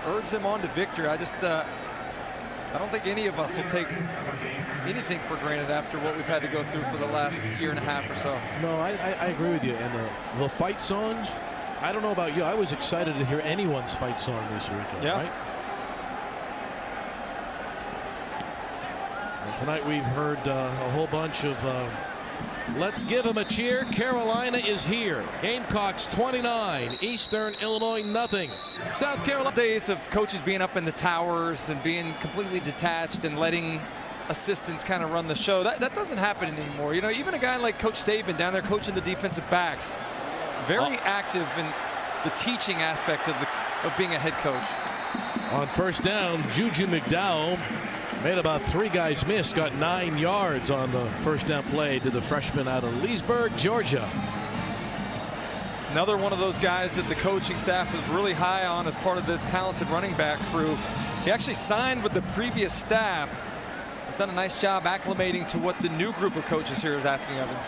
urge them on to victory? I don't think any of us will take anything for granted after what we've had to go through for the last year and a half or so. No, I agree with you. And the fight songs, I don't know about you. I was excited to hear anyone's fight song this weekend. Yeah. Right? And tonight we've heard a whole bunch of let's give them a cheer. Carolina is here. Gamecocks 29, Eastern Illinois nothing. South Carolina. Days of coaches being up in the towers and being completely detached and letting assistants kind of run the show. That doesn't happen anymore. You know, even a guy like Coach Saban down there coaching the defensive backs, very active in the teaching aspect of being a head coach. On 1st down, Juju McDowell Made about 3 guys miss. Got 9 yards on the first down play to the freshman out of Leesburg, Georgia. Another one of those guys that the coaching staff was really high on as part of the talented running back crew. He actually signed with the previous staff. He's done a nice job acclimating to what the new group of coaches here is asking of him.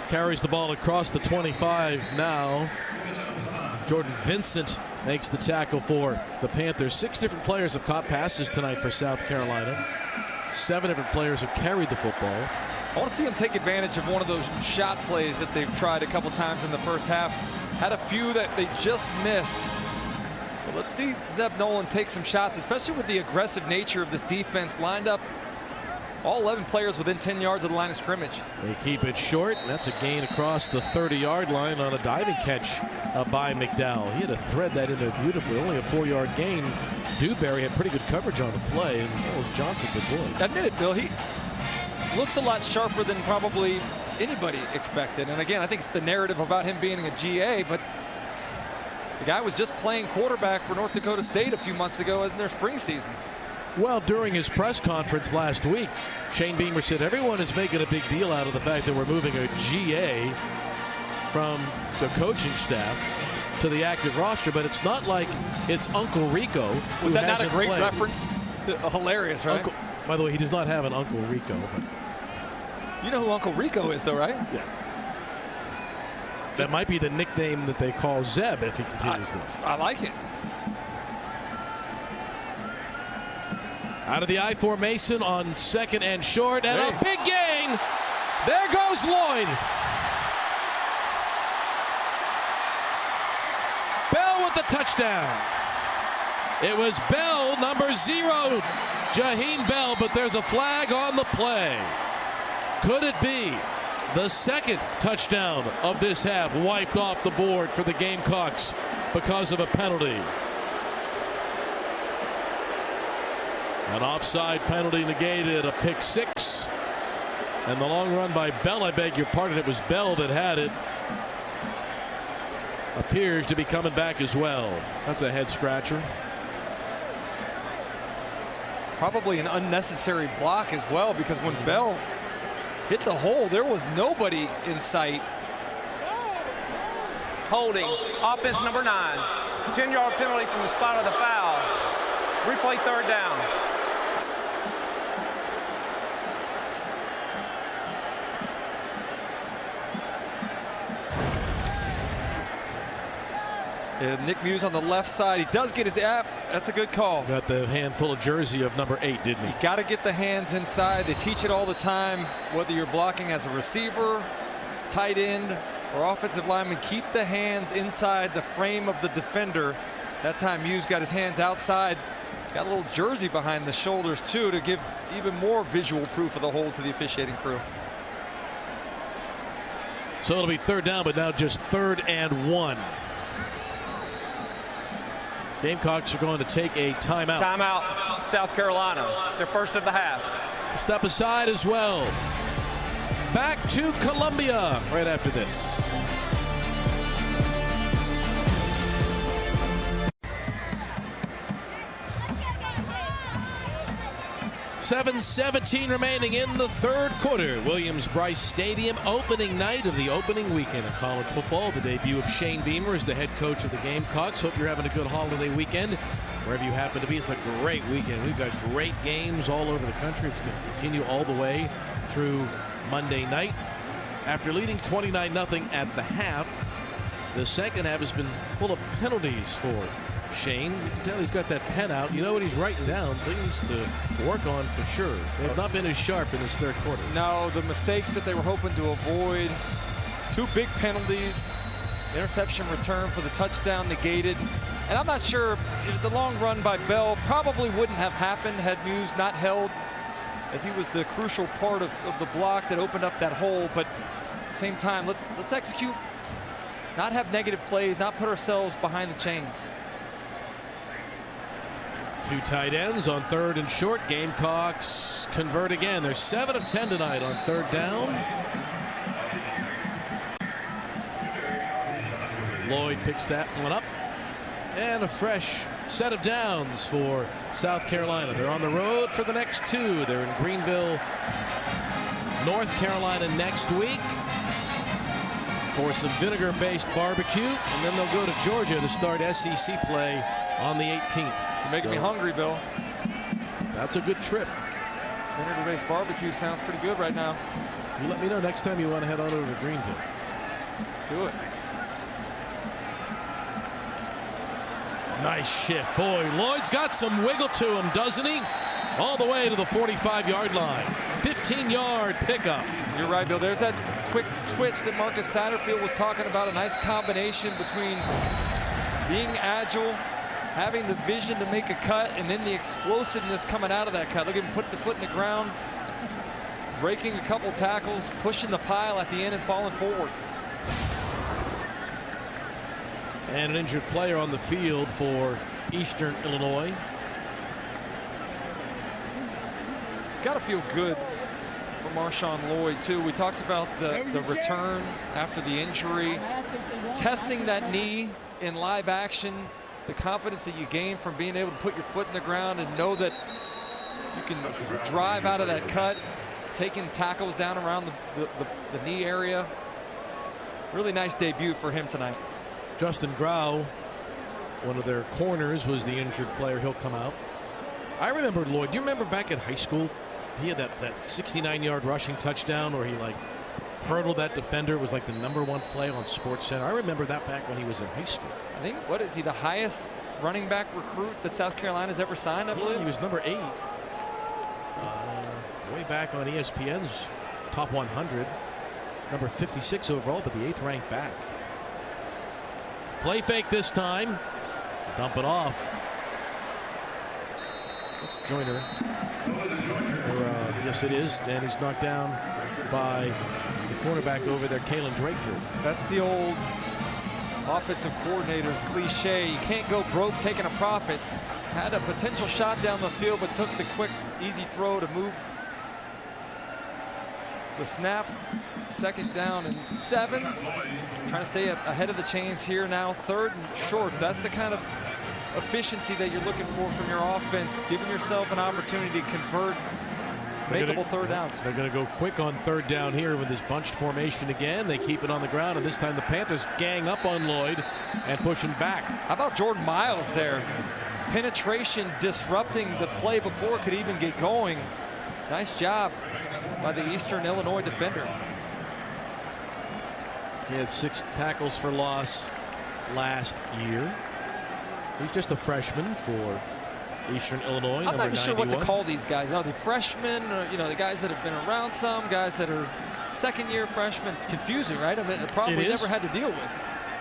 Carries the ball across the 25 now. Jordan Vincent makes the tackle for the Panthers. 6 different players have caught passes tonight for South Carolina. 7 different players have carried the football. I want to see them take advantage of one of those shot plays that they've tried a couple times in the first half. Had a few that they just missed. But let's see Zeb Nolan take some shots, especially with the aggressive nature of this defense. Lined up all 11 players within 10 yards of the line of scrimmage. They keep it short, and that's a gain across the 30-yard line on a diving catch by McDowell. He had to thread that in there beautifully. Only a 4-yard gain. Dewberry had pretty good coverage on the play, and Wells Johnson deployed. Admit it, Bill. He looks a lot sharper than probably anybody expected. And again, I think it's the narrative about him being a GA, but the guy was just playing quarterback for North Dakota State a few months ago in their spring season. Well, during his press conference last week, Shane Beamer said everyone is making a big deal out of the fact that we're moving a GA from the coaching staff to the active roster, but it's not like it's Uncle Rico. Was that not a great reference? Hilarious, right? By the way, he does not have an Uncle Rico. But you know who Uncle Rico is, though, right? Yeah. That might be the nickname that they call Zeb if he continues this. I like it. Out of the I formation on 2nd and short, and a big gain. There goes Lloyd. Bell with the touchdown. It was Bell, number 0, Jaheim Bell, but there's a flag on the play. Could it be the 2nd touchdown of this half wiped off the board for the Gamecocks because of a penalty? An offside penalty negated, a pick 6. And the long run by Bell, I beg your pardon, it was Bell that had it. Appears to be coming back as well. That's a head scratcher. Probably an unnecessary block as well, because when Bell hit the hole, there was nobody in sight. Holding, offense number 9. 10-yard penalty from the spot of the foul. Replay 3rd down. Nick Muse on the left side. He does get his app. That's a good call. Got the handful of jersey of number 8, didn't he? You got to get the hands inside. They teach it all the time, whether you're blocking as a receiver, tight end, or offensive lineman. Keep the hands inside the frame of the defender. That time Muse got his hands outside. Got a little jersey behind the shoulders, too, to give even more visual proof of the hold to the officiating crew. So it'll be 3rd down, but now just 3rd and 1. Gamecocks are going to take a timeout. Timeout, South Carolina. Their first of the half. Step aside as well. Back to Columbia right after this. .7:17 remaining in the 3rd quarter. Williams-Brice Stadium, opening night of the opening weekend of college football. The debut of Shane Beamer as the head coach of the Gamecocks. Hope you're having a good holiday weekend wherever you happen to be. It's a great weekend. We've got great games all over the country. It's going to continue all the way through Monday night. After leading 29-0 at the half, the second half has been full of penalties for Shane. You can tell he's got that pen out. You know what he's writing down? Things to work on for sure. They have not been as sharp in this 3rd quarter. No, the mistakes that they were hoping to avoid. 2 big penalties. Interception return for the touchdown negated. And I'm not sure, the long run by Bell probably wouldn't have happened had Muse not held, as he was the crucial part of the block that opened up that hole. But at the same time, let's execute, not have negative plays, not put ourselves behind the chains. 2 tight ends on 3rd and short. Gamecocks convert again. They're 7 of 10 tonight on 3rd down. Lloyd picks that one up. And a fresh set of downs for South Carolina. They're on the road for the next two. They're in Greenville, North Carolina next week for some vinegar-based barbecue. And then they'll go to Georgia to start SEC play on the 18th. You're making me hungry, Bill. That's a good trip. Vinegar-based barbecue sounds pretty good right now. You let me know next time you want to head on over to Greenville. Let's do it. Nice shift. Boy, Lloyd's got some wiggle to him, doesn't he? All the way to the 45-yard line. 15-yard pickup. You're right, Bill. There's that quick twitch that Marcus Satterfield was talking about. A nice combination between being agile, having the vision to make a cut, and then the explosiveness coming out of that cut. Look at him put the foot in the ground, breaking a couple tackles, pushing the pile at the end and falling forward. And an injured player on the field for Eastern Illinois. It's got to feel good for Marshawn Lloyd, too. We talked about the return after the injury, testing that knee in live action, the confidence that you gain from being able to put your foot in the ground and know that you can drive out of that cut, taking tackles down around the knee area. Really nice debut for him tonight. Justin Grau, one of their corners, was the injured player. He'll come out. I remember Lloyd. Do you remember back in high school? He had that 69-yard rushing touchdown where he like hurdled that defender. It was like the #1 play on SportsCenter. I remember that back when he was in high school. I think, what is he, the highest running back recruit that South Carolina's ever signed, I believe? He was number 8. Way back on ESPN's top 100. Number 56 overall, but the 8th ranked back. Play fake this time. Dump it off. It's Joyner. Yes, it is. And he's knocked down by the cornerback over there, Kalen Drakeford. That's the old offensive coordinator's cliche. You can't go broke taking a profit. Had a potential shot down the field, but took the quick, easy throw to move the snap. 2nd down and 7. Trying to stay ahead of the chains here now. 3rd and short. That's the kind of efficiency that you're looking for from your offense, giving yourself an opportunity to convert makeable 3rd downs. They're going to go quick on 3rd down here with this bunched formation again. They keep it on the ground, and this time the Panthers gang up on Lloyd and push him back. How about Jordan Miles there? Penetration disrupting the play before it could even get going. Nice job by the Eastern Illinois defender. He had 6 tackles for loss last year. He's just a freshman for Eastern Illinois. I'm not even sure what to 91. call these guys. The freshmen, or, the guys that have been around some, guys that are 2nd-year freshmen. It's confusing, right? I mean, a problem we never had to deal with.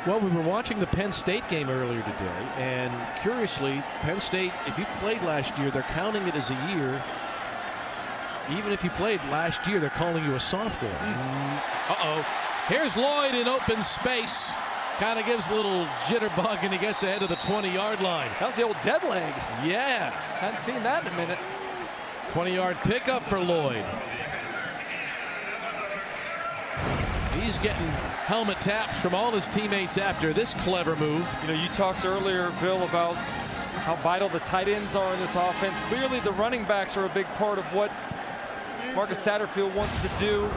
Well, we were watching the Penn State game earlier today, and curiously, Penn State, if you played last year, they're counting it as a year. Even if you played last year, they're calling you a sophomore. Uh-oh. Here's Lloyd in open space. Kind of gives a little jitterbug, and he gets ahead of the 20-yard line. That was the old dead leg. Yeah. Hadn't seen that in a minute. 20-yard pickup for Lloyd. He's getting helmet taps from all his teammates after this clever move. You talked earlier, Bill, about how vital the tight ends are in this offense. Clearly, the running backs are a big part of what Marcus Satterfield wants to do.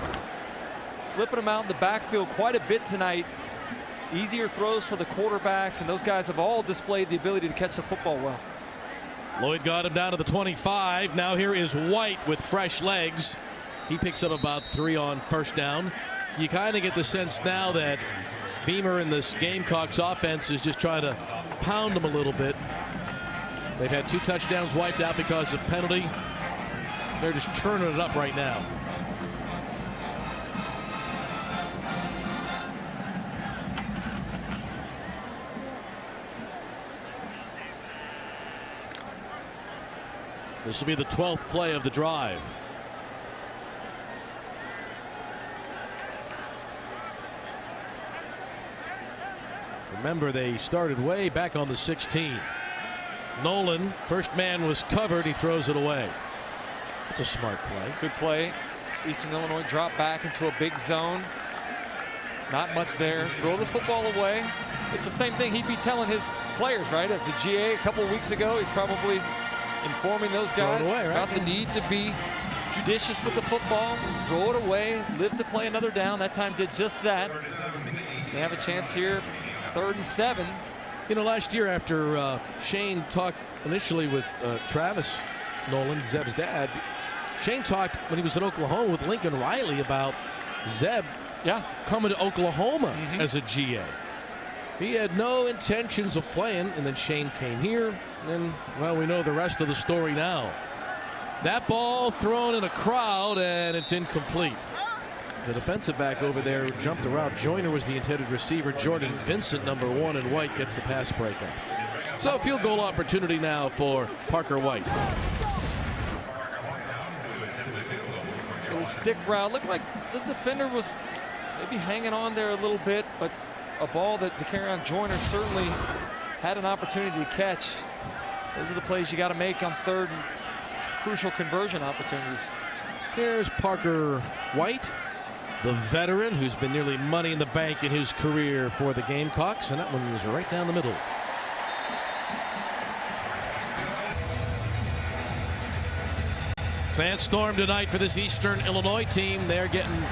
Slipping them out in the backfield quite a bit tonight. Easier throws for the quarterbacks, and those guys have all displayed the ability to catch the football well. Lloyd got him down to the 25. Now here is White with fresh legs. He picks up about 3 on 1st down. You kind of get the sense now that Beamer and this Gamecocks offense is just trying to pound them a little bit. They've had 2 touchdowns wiped out because of penalty. They're just turning it up right now. This will be the 12th play of the drive. Remember, they started way back on the 16. Nolan, first man was covered. He throws it away. That's a smart play. Good play. Eastern Illinois drop back into a big zone. Not much there. Throw the football away. It's the same thing he'd be telling his players, right? As the GA a couple of weeks ago, he's probably informing those guys about the need to be judicious with the football, throw it away, live to play another down. That time did just that. They have a chance here, 3rd and 7. You know, last year after Shane talked initially with Travis Nolan, Zeb's dad, Shane talked when he was at Oklahoma with Lincoln Riley about Zeb coming to Oklahoma as a GA. He had no intentions of playing, and then Shane came here, and then, well, we know the rest of the story now. That ball thrown in a crowd, and it's incomplete. The defensive back over there jumped the route. Joyner was the intended receiver. Jordan Vincent, number 1, and White gets the pass breakup. So field goal opportunity now for Parker White. It was stick route. Looked like the defender was maybe hanging on there a little bit, but a ball that Dakereon Joyner certainly had an opportunity to catch. Those are the plays you got to make on 3rd and crucial conversion opportunities. Here's Parker White, the veteran who's been nearly money in the bank in his career for the Gamecocks, and that one was right down the middle. Sandstorm tonight for this Eastern Illinois team. They're getting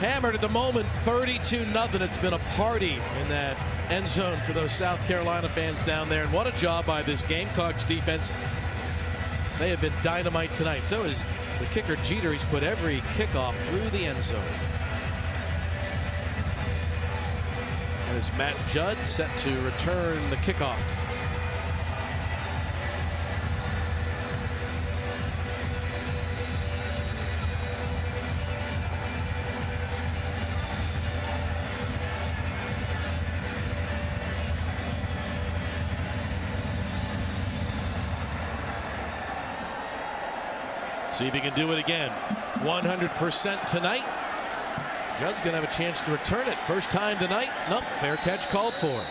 hammered at the moment, 32-0. It's been a party in that end zone for those South Carolina fans down there, and what a job by this Gamecocks defense. They have been dynamite tonight. So is the kicker Jeter. He's put every kickoff through the end zone. As Matt Judd set to return the kickoff. See if he can do it again. 100% tonight. Judd's going to have a chance to return it. First time tonight. Nope, fair catch called for.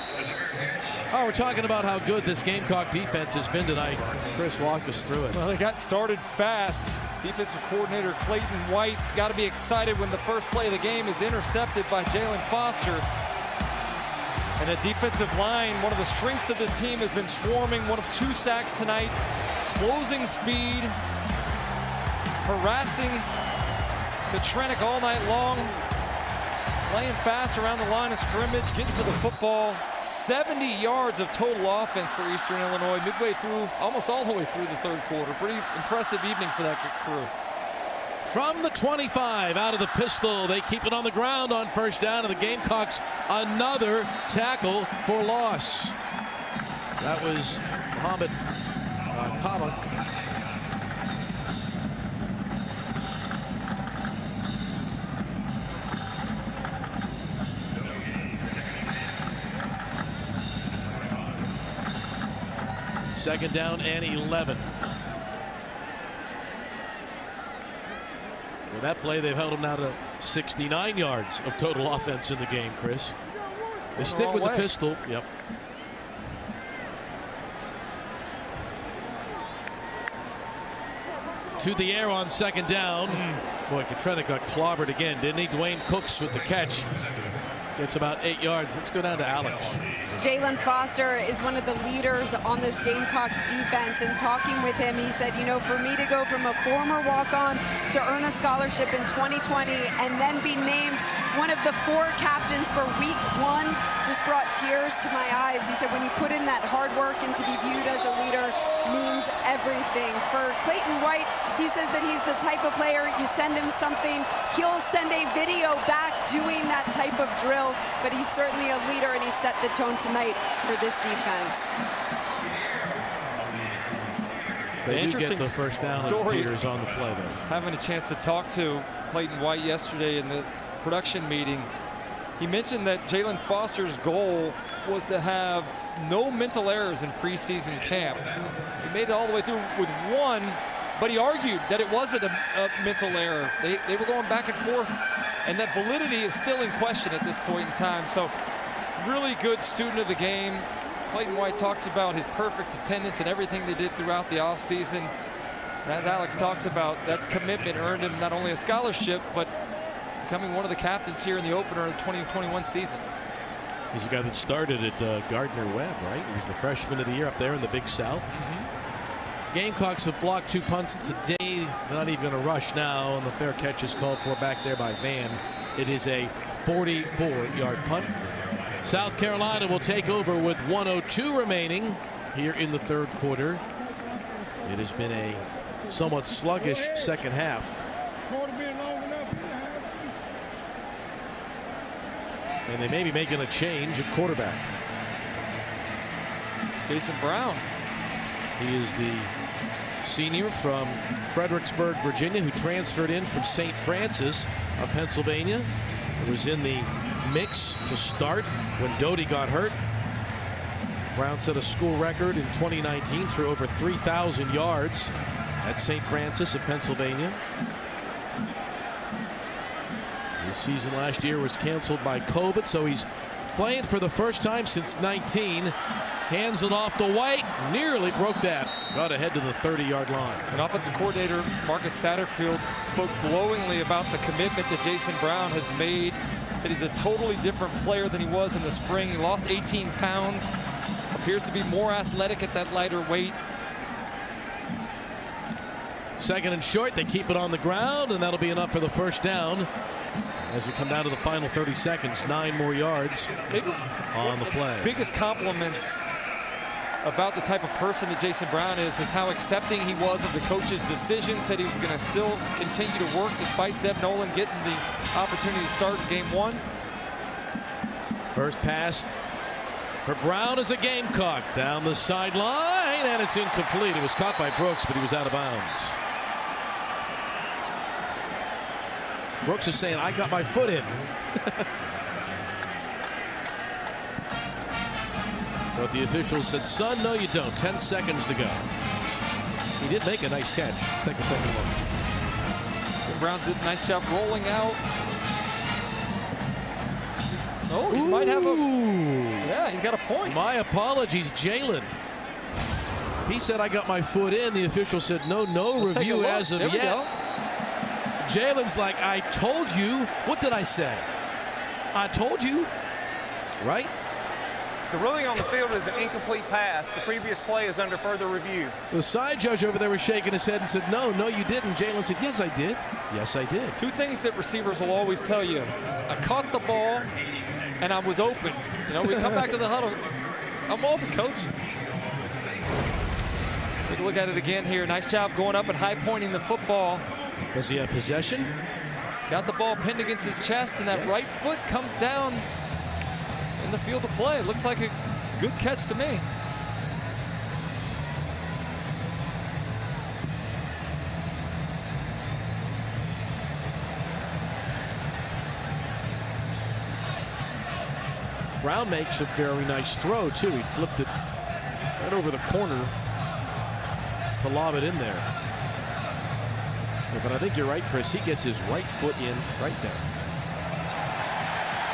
Oh, we're talking about how good this Gamecock defense has been tonight. Chris, walk us through it. Well, they got started fast. Defensive coordinator Clayton White got to be excited when the first play of the game is intercepted by Jalen Foster. And the defensive line, one of the strengths of this team, has been swarming. 1 of 2 sacks tonight. Closing speed. Harassing Kotrenik all night long. Playing fast around the line of scrimmage, getting to the football. 70 yards of total offense for Eastern Illinois, midway through, almost all the way through the 3rd quarter. Pretty impressive evening for that crew. From the 25, out of the pistol, they keep it on the ground on first down, and the Gamecocks another tackle for loss. That was Mohamed Kaba. Second down and 11. With that play, they've held them now to 69 yards of total offense in the game, Chris. They stick with the pistol. Yep. To the air on second down. Boy, Kotrenik got clobbered again, didn't he? Dwayne Cooks with the catch. Gets about 8 yards. Let's go down to Alex. Jalen Foster is one of the leaders on this Gamecocks defense, and talking with him, he said, you know, for me to go from a former walk-on to earn a scholarship in 2020 and then be named one of the 4 captains for week 1 just brought tears to my eyes. He said when you put in that hard work and to be viewed as a leader means everything. For Clayton White, he says that he's the type of player, you send him something, he'll send a video back doing that type of drill, but he's certainly a leader, and he set the tone tonight for this defense. They do get the first down, and Peters on the play there. Having a chance to talk to Clayton White yesterday in the production meeting, he mentioned that Jalen Foster's goal was to have no mental errors in preseason camp. He made it all the way through with 1, but he argued that it wasn't a mental error. They were going back and forth, and that validity is still in question at this point in time. So really good student of the game. Clayton White talked about his perfect attendance and everything they did throughout the offseason. And as Alex talked about, that commitment earned him not only a scholarship, but becoming one of the captains here in the opener of the 2021 season. He's the guy that started at Gardner-Webb, right? He was the freshman of the year up there in the Big South. Gamecocks have blocked 2 punts today. They're not even going to rush now, and the fair catch is called for back there by Van. It is a 44-yard punt. South Carolina will take over with 1:02 remaining here in the third quarter. It has been a somewhat sluggish second half. And they may be making a change at quarterback. Jason Brown. He is the senior from Fredericksburg, Virginia, who transferred in from St. Francis of Pennsylvania. He was in the mix to start when Doty got hurt. Brown set a school record in 2019 through over 3,000 yards at St. Francis of Pennsylvania. His season last year was canceled by COVID, so he's playing for the first time since 19. Hands it off to White. Nearly broke that. Got ahead to the 30-yard line. And offensive coordinator Marcus Satterfield spoke glowingly about the commitment that Jason Brown has made. Said he's a totally different player than he was in the spring. He lost 18 pounds. Appears to be more athletic at that lighter weight. Second and short. They keep it on the ground, and that'll be enough for the first down. As we come down to the final 30 seconds, 9 more yards on the play. Biggest compliments about the type of person that Jason Brown is how accepting he was of the coach's decision. Said he was going to still continue to work despite Zeb Nolan getting the opportunity to start in game 1. First pass for Brown is a Gamecock down the sideline, and it's incomplete. It was caught by Brooks, but he was out of bounds. Brooks is saying, I got my foot in. But the officials said, son, no you don't. 10 seconds to go. He did make a nice catch. Let's take a second look. Brown did a nice job rolling out. Oh, he might have a... Yeah, he's got a point. My apologies, Jalen. He said, I got my foot in. The official said, no review as of yet. Jalen's like, I told you. What did I say? I told you. Right? The ruling on the field is an incomplete pass. The previous play is under further review. The side judge over there was shaking his head and said, no, you didn't. Jalen said, yes, I did. Yes, I did. 2 things that receivers will always tell you. I caught the ball, and I was open. You know, we come back to the huddle. I'm open, coach. Take a look at it again here. Nice job going up and high pointing the football. Does he have possession? Got the ball pinned against his chest, and that right foot comes down in the field of play. Looks like a good catch to me. Brown makes a very nice throw, too. He flipped it right over the corner to lob it in there. Yeah, but I think you're right, Chris. He gets his right foot in right there.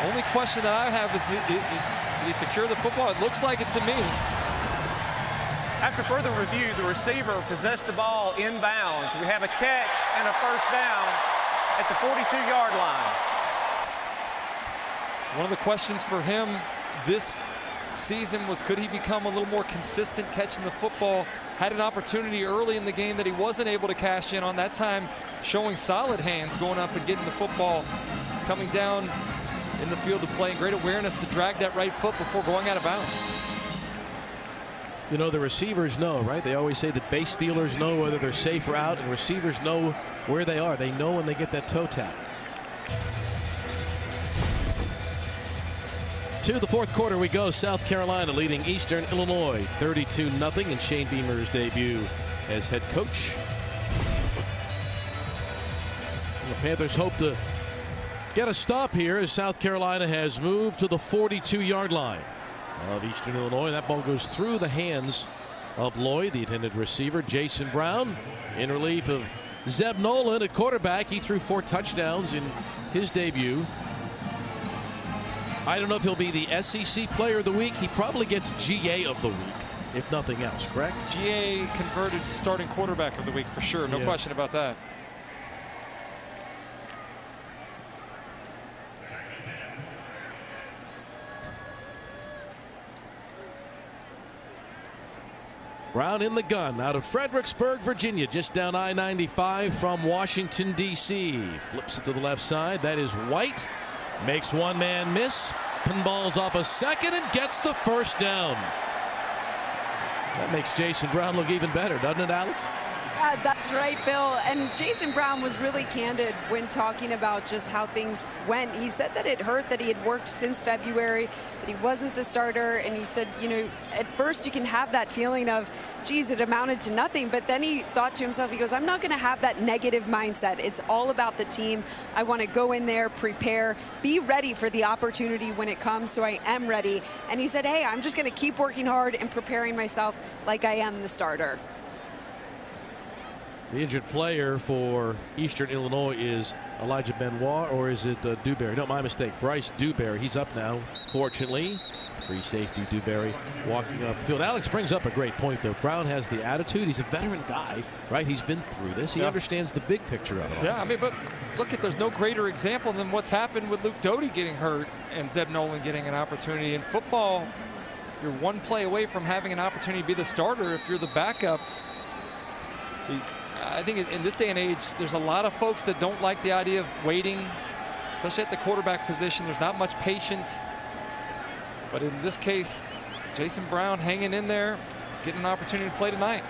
Only question that I have is, did he secure the football? It looks like it to me. After further review, the receiver possessed the ball inbounds. We have a catch and a first down at the 42-yard line. One of the questions for him this season was, could he become a little more consistent catching the football? Had an opportunity early in the game that he wasn't able to cash in on, that time showing solid hands going up and getting the football coming down in the field of play, and great awareness to drag that right foot before going out of bounds. You know, the receivers know, right? They always say that base stealers know whether they're safe or out, and receivers know where they are. They know when they get that toe tap. To the fourth quarter we go. South Carolina leading Eastern Illinois 32-0 in Shane Beamer's debut as head coach. And the Panthers hope to get a stop here as South Carolina has moved to the 42-yard line of Eastern Illinois. That ball goes through the hands of Lloyd, the intended receiver. Jason Brown in relief of Zeb Nolan at quarterback. He threw 4 touchdowns in his debut. I don't know if he'll be the SEC Player of the Week. He probably gets GA of the week, if nothing else, correct? GA converted starting quarterback of the week for sure. No question about that. Brown in the gun out of Fredericksburg, Virginia, just down I-95 from Washington, D.C. Flips it to the left side. That is White. Makes one man miss. Pinballs off a second and gets the first down. That makes Jason Brown look even better, doesn't it, Alex? That's right, Bill. And Jason Brown was really candid when talking about just how things went. He said that it hurt that he had worked since February, that he wasn't the starter. And he said, you know, at first you can have that feeling of, geez, it amounted to nothing. But then he thought to himself, he goes, I'm not going to have that negative mindset. It's all about the team. I want to go in there, prepare, be ready for the opportunity when it comes. So I am ready. And he said, hey, I'm just going to keep working hard and preparing myself like I am the starter. The injured player for Eastern Illinois is Elijah Benoit, or is it Dewberry? No, my mistake. Bryce Dewberry. He's up now, fortunately. Free safety Dewberry walking off the field. Alex brings up a great point, though. Brown has the attitude. He's a veteran guy, right? He's been through this. He understands the big picture of it all. Yeah, I mean, but look, there's no greater example than what's happened with Luke Doty getting hurt and Zeb Nolan getting an opportunity. In football, you're one play away from having an opportunity to be the starter if you're the backup. So I think in this day and age, there's a lot of folks that don't like the idea of waiting, especially at the quarterback position. There's not much patience. But in this case, Jason Brown hanging in there, getting an opportunity to play tonight.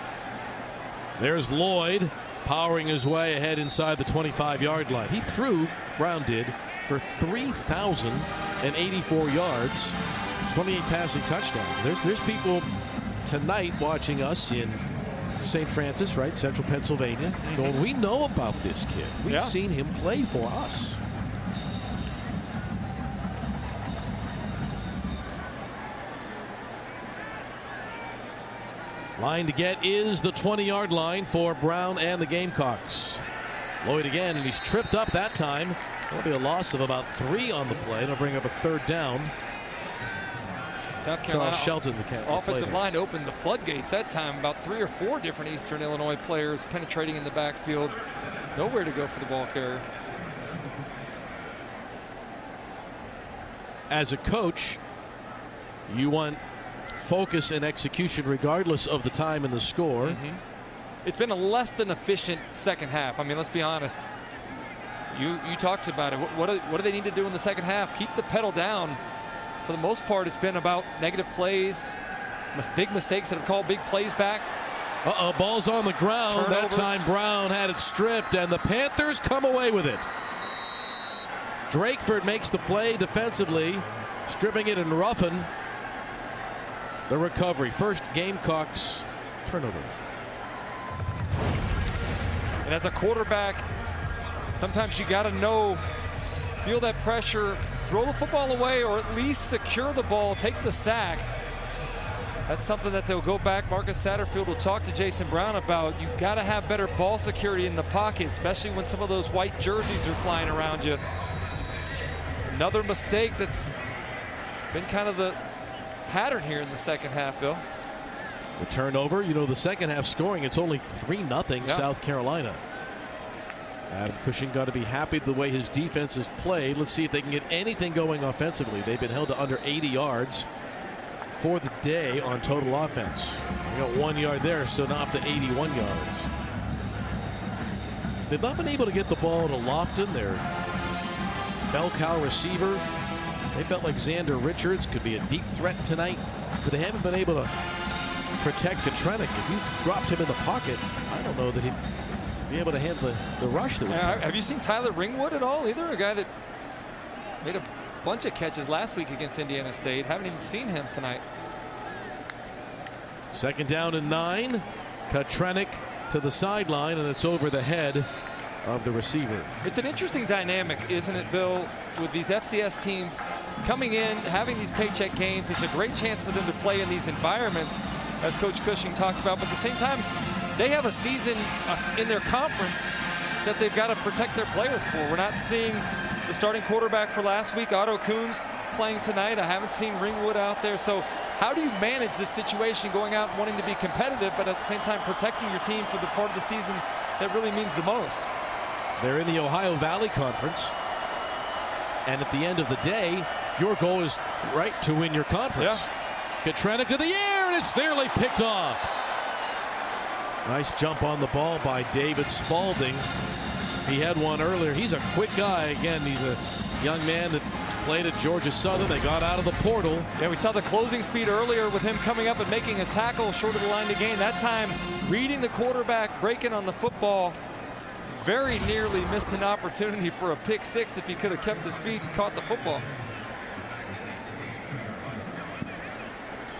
There's Lloyd powering his way ahead inside the 25-yard line. He threw, Brown did, for 3,084 yards, 28 passing touchdowns. There's people tonight watching us in St. Francis, right, Central Pennsylvania, going, we know about this kid. We've seen him play for us. Line to get is the 20-yard line for Brown and the Gamecocks. Lloyd again, and he's tripped up that time. That'll be a loss of about 3 on the play. It'll bring up a third down. South Carolina Charles Shelton, the offensive line, opened the floodgates that time. About 3 or 4 different Eastern Illinois players penetrating in the backfield. Nowhere to go for the ball carrier. As a coach, you want focus and execution regardless of the time and the score. It's been a less than efficient second half. I mean, let's be honest. You talked about it. What do they need to do in the second half? Keep the pedal down. For the most part, it's been about negative plays, big mistakes that have called big plays back. Ball's on the ground. Turnovers. That time Brown had it stripped, and the Panthers come away with it. Drakeford makes the play defensively, stripping it and roughing the recovery. First Gamecocks turnover. And as a quarterback, sometimes you got to know, feel that pressure, throw the football away, or at least secure the ball, take the sack. That's something that they'll go back. Marcus Satterfield will talk to Jason Brown about. You've got to have better ball security in the pocket, especially when some of those white jerseys are flying around you. Another mistake that's been kind of the pattern here in the second half, Bill. The turnover, you know, the second half scoring, it's only 3-0 South Carolina. Adam Cushing got to be happy the way his defense has played. Let's see if they can get anything going offensively. They've been held to under 80 yards for the day on total offense. They got 1 yard there, so now up to 81 yards. They've not been able to get the ball to Lofton, their bell cow receiver. They felt like Xander Richards could be a deep threat tonight, but they haven't been able to protect Katrenic. If you dropped him in the pocket, I don't know that he'd be able to handle the rush. Have you seen Tyler Ringwood at all either? A guy that made a bunch of catches last week against Indiana State. Haven't even seen him tonight. Second down and 9. Katrenic to the sideline, and it's over the head of the receiver. It's an interesting dynamic, isn't it, Bill, with these FCS teams coming in, having these paycheck games. It's a great chance for them to play in these environments, as Coach Cushing talked about. But at the same time, they have a season in their conference that they've got to protect their players for. We're not seeing the starting quarterback for last week, Otto Kuhns, playing tonight. I haven't seen Ringwood out there. So how do you manage this situation, going out and wanting to be competitive, but at the same time protecting your team for the part of the season that really means the most? They're in the Ohio Valley Conference, and at the end of the day, your goal is to win your conference. Yeah. Katrenic to the air, and it's nearly picked off. Nice jump on the ball by David Spalding. He had one earlier. He's a quick guy. Again, he's a young man that played at Georgia Southern. They got out of the portal. Yeah, we saw the closing speed earlier with him coming up and making a tackle short of the line to gain. That time, reading the quarterback, breaking on the football. Very nearly missed an opportunity for a pick six if he could have kept his feet and caught the football.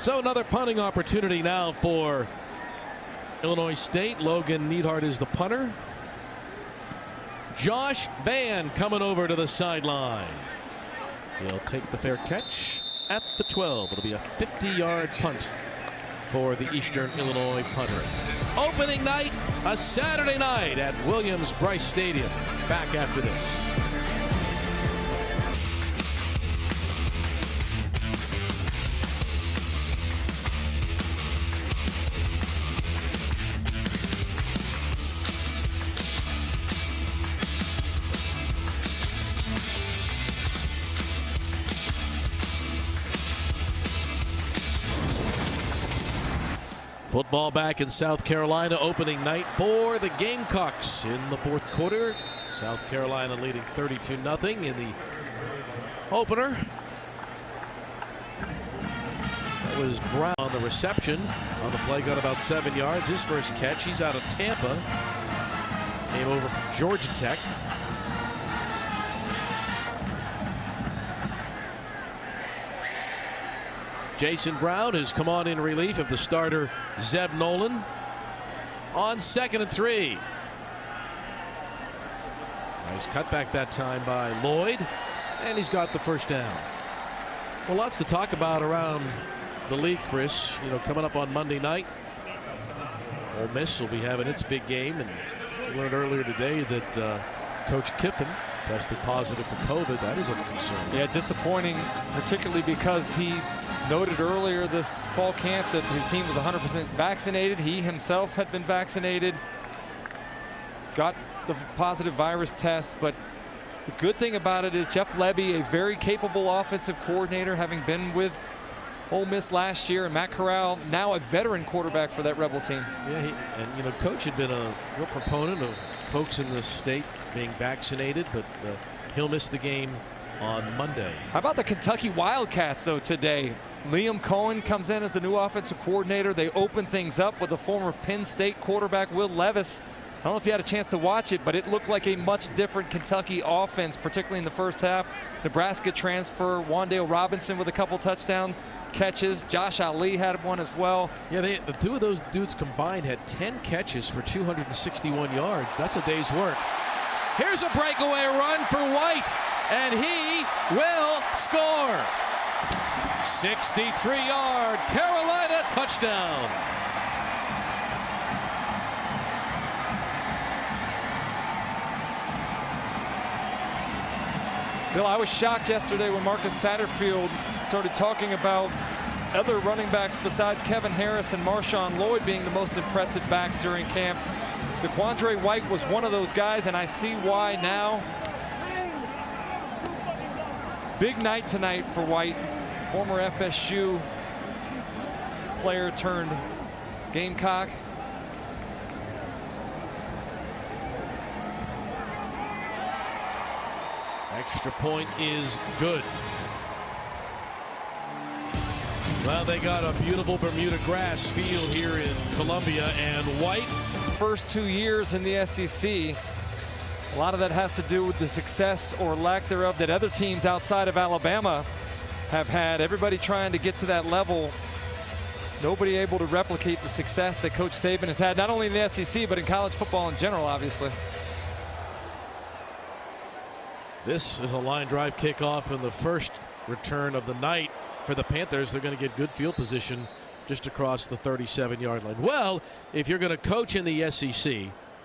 So another punting opportunity now for Illinois State. Logan Neidhart is the punter. Josh Van coming over to the sideline. He'll take the fair catch at the 12. It'll be a 50-yard punt for the Eastern Illinois punter. Opening night, a Saturday night at Williams-Brice Stadium. Back after this. Football back in South Carolina, opening night for the Gamecocks in the fourth quarter. South Carolina leading 32-0 in the opener. That was Brown on the reception. On the play, got about 7 yards. His first catch, he's out of Tampa. Came over from Georgia Tech. Jason Brown has come on in relief of the starter Zeb Nolan on 2nd and 3. Nice cutback that time by Lloyd, and he's got the first down. Well, lots to talk about around the league, Chris. You know, coming up on Monday night, Ole Miss will be having its big game, and we learned earlier today that Coach Kiffin tested positive for COVID. That is of concern. Yeah, disappointing, particularly because he noted earlier this fall camp that his team was 100% vaccinated. He himself had been vaccinated, got the positive virus test, but the good thing about it is Jeff Lebby, a very capable offensive coordinator, having been with Ole Miss last year, and Matt Corral, now a veteran quarterback for that Rebel team. Yeah, and you know, Coach had been a real proponent of folks in the state being vaccinated, but he'll miss the game on Monday. How about the Kentucky Wildcats, though, today? Liam Cohen comes in as the new offensive coordinator. They open things up with the former Penn State quarterback Will Levis. I don't know if you had a chance to watch it, but it looked like a much different Kentucky offense, particularly in the first half. Nebraska transfer, Wan'Dale Robinson with a couple touchdowns catches. Josh Ali had one as well. Yeah, the two of those dudes combined had 10 catches for 261 yards. That's a day's work. Here's a breakaway run for White, and he will score. 63-yard Carolina touchdown. Bill, I was shocked yesterday when Marcus Satterfield started talking about other running backs besides Kevin Harris and Marshawn Lloyd being the most impressive backs during camp. Zaquandre White was one of those guys, and I see why now. Big night tonight for White, former FSU player turned Gamecock. Extra point is good. Well, they got a beautiful Bermuda grass field here in Columbia, and White. First 2 years in the SEC. A lot of that has to do with the success or lack thereof that other teams outside of Alabama have had. Everybody trying to get to that level. Nobody able to replicate the success that Coach Saban has had, not only in the SEC, but in college football in general, obviously. This is a line drive kickoff in the first return of the night for the Panthers. They're going to get good field position just across the 37-yard line. Well, if you're going to coach in the SEC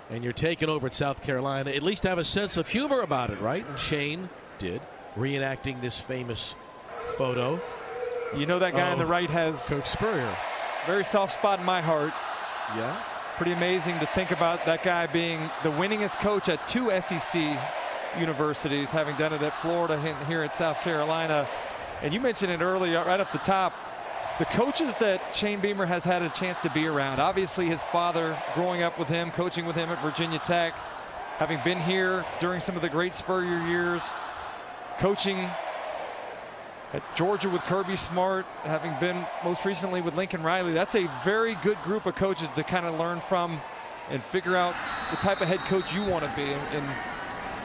and you're taking over at South Carolina, at least have a sense of humor about it, right? And Shane did, reenacting this famous photo. You know that guy on the right has Coach Spurrier. Very soft spot in my heart. Yeah. Pretty amazing to think about that guy being the winningest coach at 2 SEC universities, having done it at Florida and here at South Carolina. And you mentioned it earlier, right off the top, the coaches that Shane Beamer has had a chance to be around, obviously his father growing up with him, coaching with him at Virginia Tech, having been here during some of the great Spurrier years, coaching at Georgia with Kirby Smart, having been most recently with Lincoln Riley. That's a very good group of coaches to kind of learn from and figure out the type of head coach you want to be. And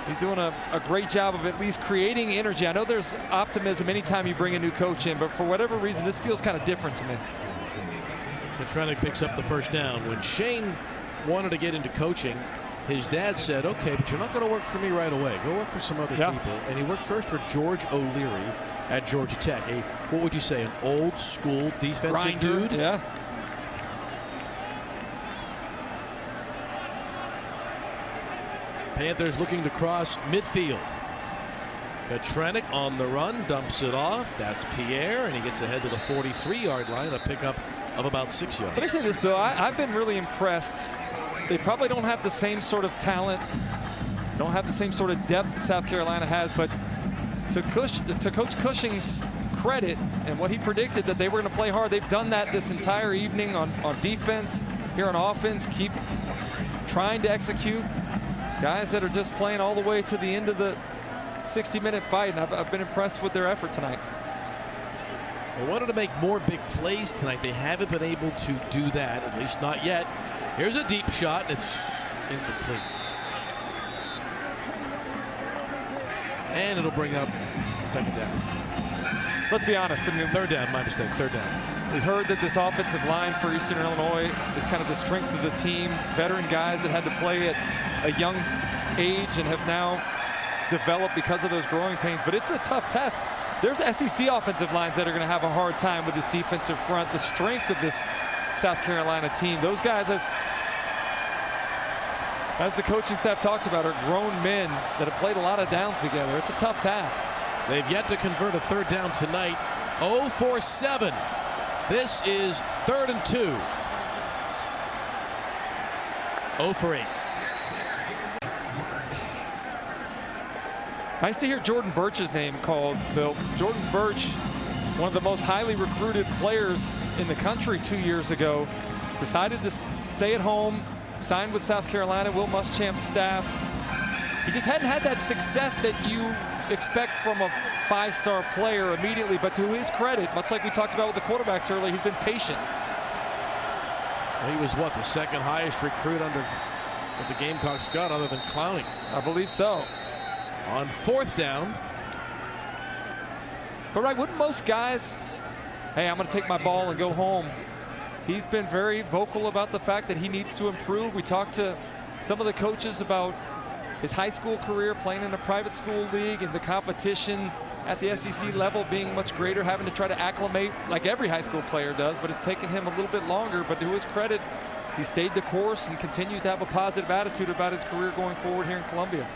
he's doing a great job of at least creating energy. I know there's optimism anytime you bring a new coach in, but for whatever reason, this feels kind of different to me. Kotronik picks up the first down. When Shane wanted to get into coaching, his dad said, okay, but you're not going to work for me right away. Go work for some other people. And he worked first for George O'Leary at Georgia Tech. What would you say, an old school defensive dude? Yeah. Panthers looking to cross midfield. Kotronik on the run, dumps it off. That's Pierre, and he gets ahead to the 43-yard line, a pickup of about 6 yards. Let me say this, Bill. I've been really impressed. They probably don't have the same sort of talent, don't have the same sort of depth that South Carolina has, but to Coach Cushing's credit and what he predicted that they were going to play hard, they've done that this entire evening on defense. Here on offense, keep trying to execute. Guys that are just playing all the way to the end of the 60-minute fight, and I've been impressed with their effort tonight. They wanted to make more big plays tonight. They haven't been able to do that, at least not yet. Here's a deep shot, and it's incomplete. And it'll bring up second down. Let's be honest. I mean, third down, my mistake, third down. We heard that this offensive line for Eastern Illinois is kind of the strength of the team. Veteran guys that had to play at a young age and have now developed because of those growing pains. But it's a tough task. There's SEC offensive lines that are going to have a hard time with this defensive front. The strength of this South Carolina team. Those guys, as the coaching staff talked about, are grown men that have played a lot of downs together. It's a tough task. They've yet to convert a third down tonight. 0 for 7. This is 3rd and 2. 0 for 8. Nice to hear Jordan Birch's name called, Bill. Jordan Birch, one of the most highly recruited players in the country 2 years ago, decided to stay at home, signed with South Carolina, Will Muschamp's staff. He just hadn't had that success that you expect from a five-star player immediately, but to his credit, much like we talked about with the quarterbacks earlier, he's been patient. Well, he was, what, the second highest recruit under what the Gamecocks got other than Clowney? I believe so. On 4th down. But right, wouldn't most guys, hey, I'm going to take my ball and go home. He's been very vocal about the fact that he needs to improve. We talked to some of the coaches about his high school career, playing in a private school league, and the competition at the SEC level being much greater, having to try to acclimate like every high school player does, but it's taken him a little bit longer. But to his credit, he stayed the course and continues to have a positive attitude about his career going forward here in Columbia.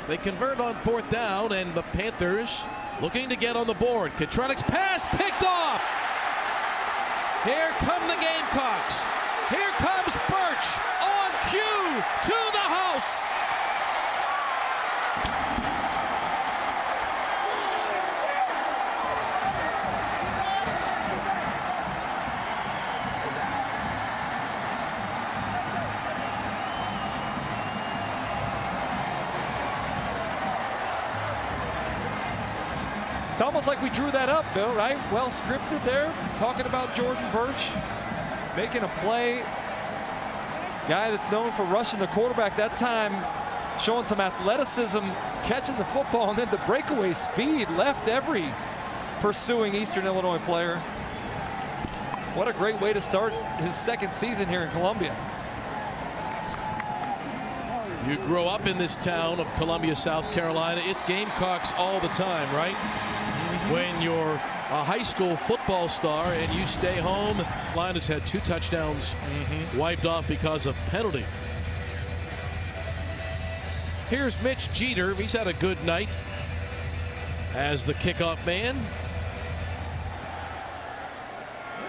They convert on 4th down, and the Panthers looking to get on the board. Kotronik's pass picked off. Here come the Gamecocks. Here comes Birch on cue to the house. It's almost like we drew that up, Bill, right? Well scripted there, talking about Jordan Birch making a play. Guy that's known for rushing the quarterback, that time showing some athleticism, catching the football, and then the breakaway speed left every pursuing Eastern Illinois player. What a great way to start his second season here in Columbia. You grow up in this town of Columbia, South Carolina. It's Gamecocks all the time, right? When you're a high school football star and you stay home, Linus had 2 touchdowns wiped off because of penalty. Here's Mitch Jeter. He's had a good night as the kickoff man.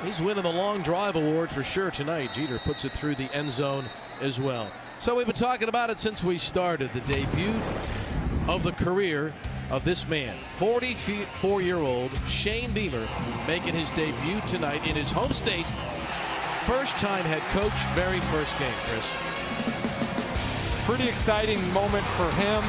He's winning the long drive award for sure tonight. Jeter puts it through the end zone as well. So we've been talking about it since we started. The debut of the career of this man, 44-year-old Shane Beamer, making his debut tonight in his home state. First time head coach, very first game, Chris. Pretty exciting moment for him,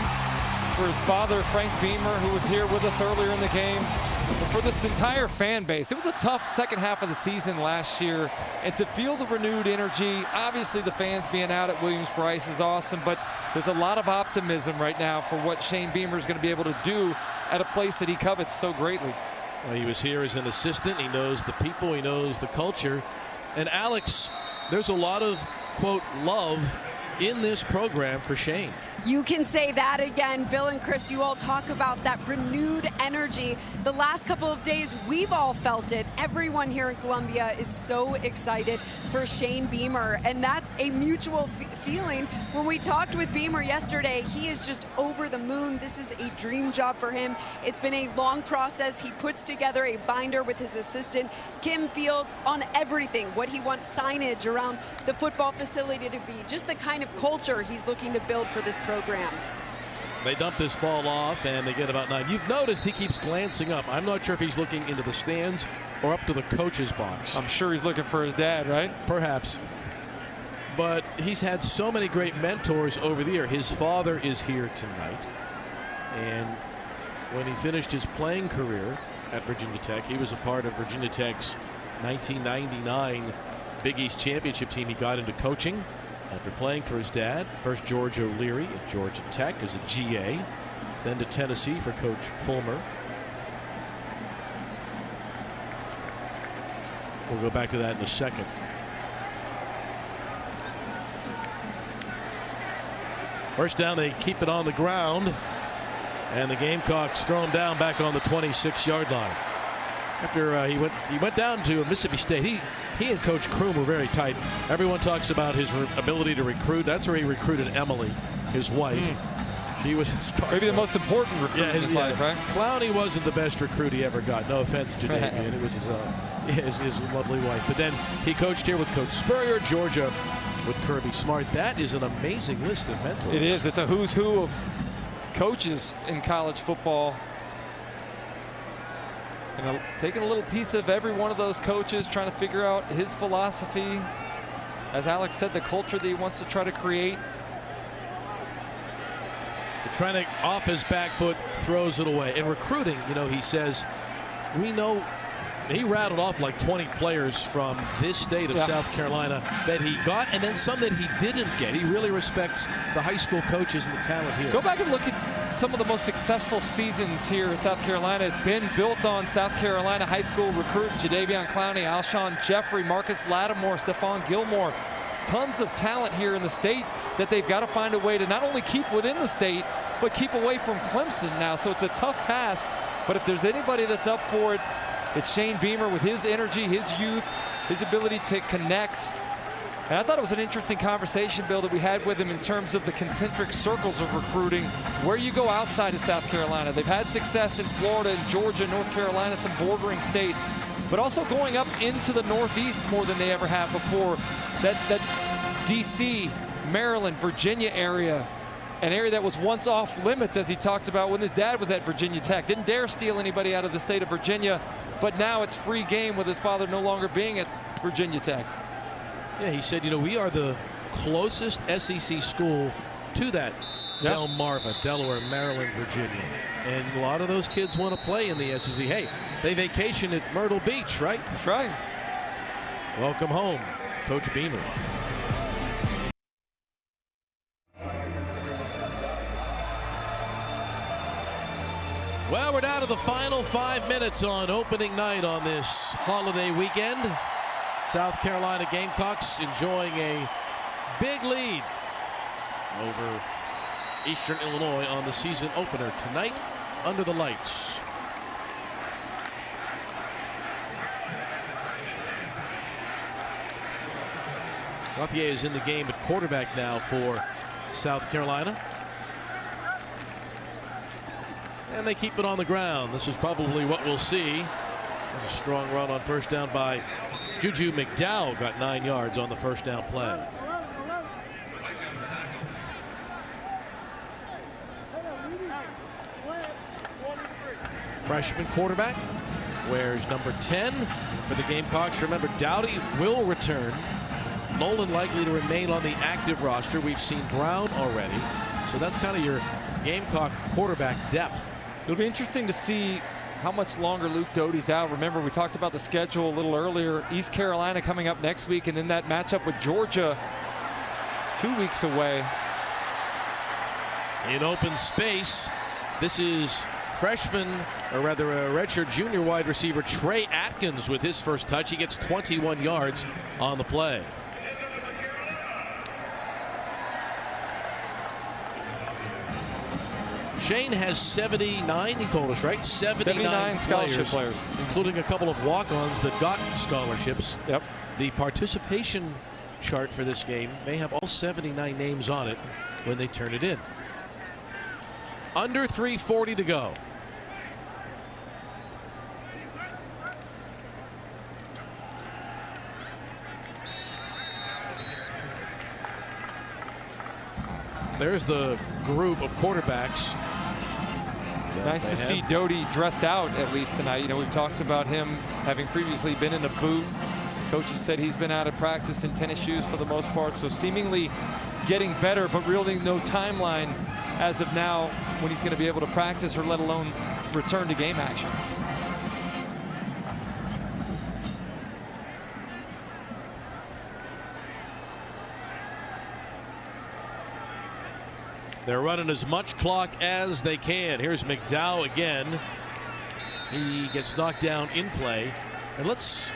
for his father, Frank Beamer, who was here with us earlier in the game, and for this entire fan base. It was a tough second half of the season last year, and to feel the renewed energy, obviously the fans being out at Williams-Brice is awesome, but there's a lot of optimism right now for what Shane Beamer is going to be able to do at a place that he covets so greatly. Well, he was here as an assistant. He knows the people. He knows the culture. And Alex, there's a lot of, quote, love in this program for Shane. You can say that again. Bill and Chris, you all talk about that renewed energy. The last couple of days, we've all felt it. Everyone here in Columbia is so excited for Shane Beamer, and that's a mutual feeling. When we talked with Beamer yesterday, he is just over the moon. This is a dream job for him. It's been a long process. He puts together a binder with his assistant, Kim Fields, on everything, what he wants signage around the football facility to be, just the kind of culture he's looking to build for this program. They dump this ball off and they get about 9. You've noticed he keeps glancing up. I'm not sure if he's looking into the stands or up to the coach's box. I'm sure he's looking for his dad, right? Perhaps. But he's had so many great mentors over the year. His father is here tonight. And when he finished his playing career at Virginia Tech, he was a part of Virginia Tech's 1999 Big East Championship team. He got into coaching after playing for his dad. First George O'Leary at Georgia Tech as a GA, then to Tennessee for Coach Fulmer. We'll go back to that in a second. First down, they keep it on the ground, and the Gamecocks throw him down back on the 26-yard line. After he went down to Mississippi State, he and Coach Kroom were very tight. Everyone talks about his ability to recruit. That's where he recruited Emily, his wife. She was maybe the most important recruit in his life, right? Clowney wasn't the best recruit he ever got. No offense to Jadavian. It was his lovely wife. But then he coached here with Coach Spurrier, Georgia with Kirby Smart. That is an amazing list of mentors. It is. It's a who's who of coaches in college football. And taking a little piece of every one of those coaches, trying to figure out his philosophy. As Alex said, the culture that he wants to try to create. Trying to off his back foot, throws it away. In recruiting, he says, we know he rattled off like 20 players from this state of South Carolina that he got, and then some that he didn't get. He really respects the high school coaches and the talent here. Go back and look at some of the most successful seasons here in South Carolina. It's been built on South Carolina high school recruits: Jadavion Clowney, Alshon Jeffrey, Marcus Lattimore, Stephon Gilmore. Tons of talent here in the state that they've got to find a way to not only keep within the state, but keep away from Clemson now. So it's a tough task, but if there's anybody that's up for it, it's Shane Beamer with his energy, his youth, his ability to connect. And I thought it was an interesting conversation, Bill, that we had with him in terms of the concentric circles of recruiting, where you go outside of South Carolina. They've had success in Florida and Georgia, North Carolina, some bordering states, but also going up into the Northeast more than they ever have before. That D.C., Maryland, Virginia area, an area that was once off limits, as he talked about when his dad was at Virginia Tech. Didn't dare steal anybody out of the state of Virginia, but now it's free game with his father no longer being at Virginia Tech. Yeah, he said, we are the closest SEC school to that. Yep. Delmarva, Delaware, Maryland, Virginia. And a lot of those kids want to play in the SEC. Hey, they vacation at Myrtle Beach, right? That's right. Welcome home, Coach Beamer. Well, we're down to the final 5 minutes on opening night on this holiday weekend. South Carolina Gamecocks enjoying a big lead over Eastern Illinois on the season opener tonight under the lights. Gauthier is in the game at quarterback now for South Carolina. And they keep it on the ground. This is probably what we'll see. There's a strong run on first down by Juju McDowell. Got 9 yards on the first down play. freshman quarterback, wears number 10 for the Gamecocks. Remember, Dowdy will return. Nolan likely to remain on the active roster. We've seen Brown already. So that's kind of your Gamecock quarterback depth. It'll be interesting to see how much longer Luke Doty's out. Remember, we talked about the schedule a little earlier. East Carolina coming up next week, and then that matchup with Georgia 2 weeks away. In open space, this is freshman, or rather a redshirt junior wide receiver Trey Atkins with his first touch. He gets 21 yards on the play. Shane has 79, he told us, right? 79 scholarship players, including a couple of walk-ons that got scholarships. Yep. The participation chart for this game may have all 79 names on it when they turn it in. Under 3:40 to go. There's the group of quarterbacks. Nice to see Doty dressed out at least tonight. You know, we've talked about him having previously been in the boot. Coaches said he's been out of practice in tennis shoes for the most part, so seemingly getting better, but really no timeline as of now when he's going to be able to practice or let alone return to game action. They're running as much clock as they can. Here's McDowell again. He gets knocked down in play. And let's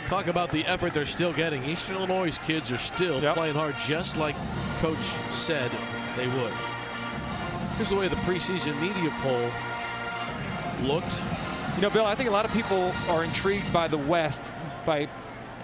talk about the effort they're still getting. Eastern Illinois' kids are still playing hard, just like Coach said they would. Here's the way the preseason media poll looked. You know, Bill, I think a lot of people are intrigued by the West by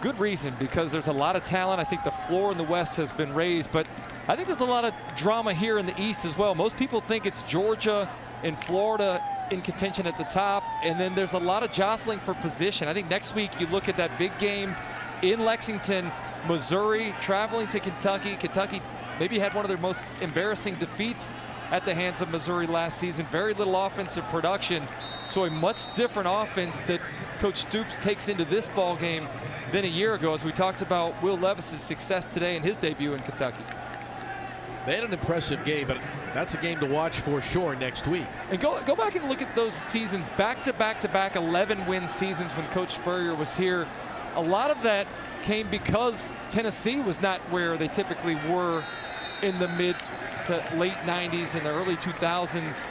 good reason, because there's a lot of talent. I think the floor in the West has been raised, but I think there's a lot of drama here in the East as well. Most people think it's Georgia and Florida in contention at the top, and then there's a lot of jostling for position. I think next week you look at that big game in Lexington, Missouri traveling to Kentucky. Kentucky maybe had one of their most embarrassing defeats at the hands of Missouri last season. Very little offensive production, so a much different offense that Coach Stoops takes into this ball game than a year ago, as we talked about Will Levis's success today in his debut in Kentucky. They had an impressive game, but that's a game to watch for sure next week. And go back and look at those seasons, back-to-back 11-win seasons when Coach Spurrier was here. A lot of that came because Tennessee was not where they typically were in the mid to late 90s and the early 2000s.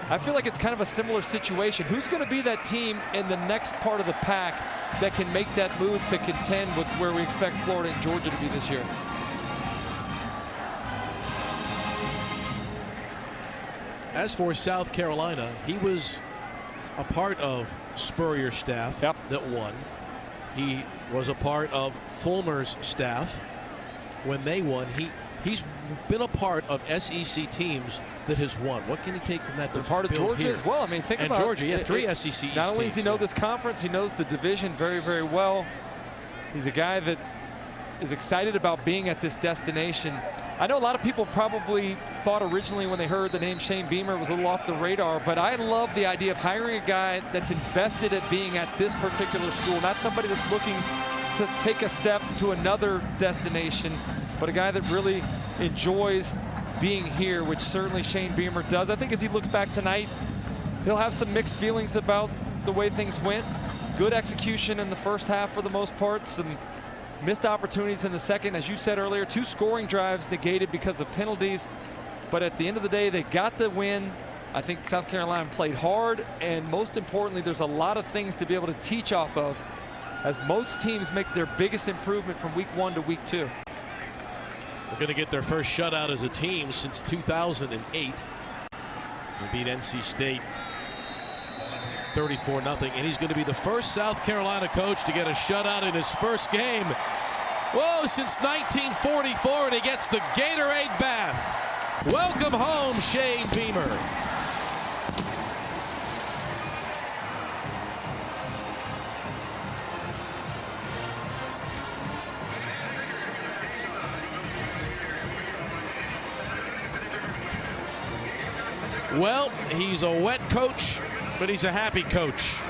I feel like it's kind of a similar situation. Who's going to be that team in the next part of the pack that can make that move to contend with where we expect Florida and Georgia to be this year? As for South Carolina, he was a part of Spurrier's staff that won. He was a part of Fulmer's staff when they won. He's been a part of SEC teams that has won. What can he take from that? Part of Georgia here? As well. I mean, think about Georgia, yeah, 3 SEC teams. Not only does he know this conference, he knows the division very, very well. He's a guy that is excited about being at this destination. I know a lot of people probably thought originally when they heard the name Shane Beamer it was a little off the radar, but I love the idea of hiring a guy that's invested at being at this particular school, not somebody that's looking to take a step to another destination, but a guy that really enjoys being here, which certainly Shane Beamer does. I think as he looks back tonight, he'll have some mixed feelings about the way things went. Good execution in the first half for the most part, some missed opportunities in the second. As you said earlier, 2 scoring drives negated because of penalties. But at the end of the day, they got the win. I think South Carolina played hard. And most importantly, there's a lot of things to be able to teach off of as most teams make their biggest improvement from week 1 to week 2. They're going to get their first shutout as a team since 2008. They beat NC State 34-0, and he's going to be the first South Carolina coach to get a shutout in his first game. Whoa, since 1944, and he gets the Gatorade bath. Welcome home, Shane Beamer. Well, he's a wet coach But he's a happy coach.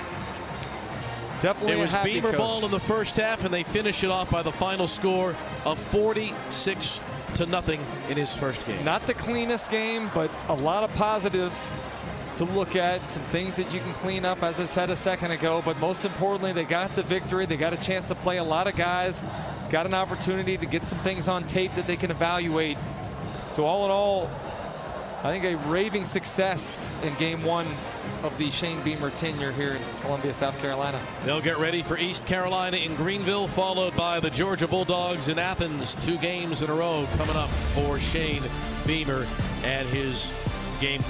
Definitely It was a happy Beamer coach. ball in the first half, and they finish it off by the final score of 46-0 in his first game. Not the cleanest game, but a lot of positives to look at. Some things that you can clean up, as I said a second ago. But most importantly, they got the victory. They got a chance to play a lot of guys. Got an opportunity to get some things on tape that they can evaluate. So all in all, I think a raving success in game one of the Shane Beamer tenure here in Columbia, South Carolina. They'll get ready for East Carolina in Greenville, followed by the Georgia Bulldogs in Athens. 2 games in a row coming up for Shane Beamer and his game.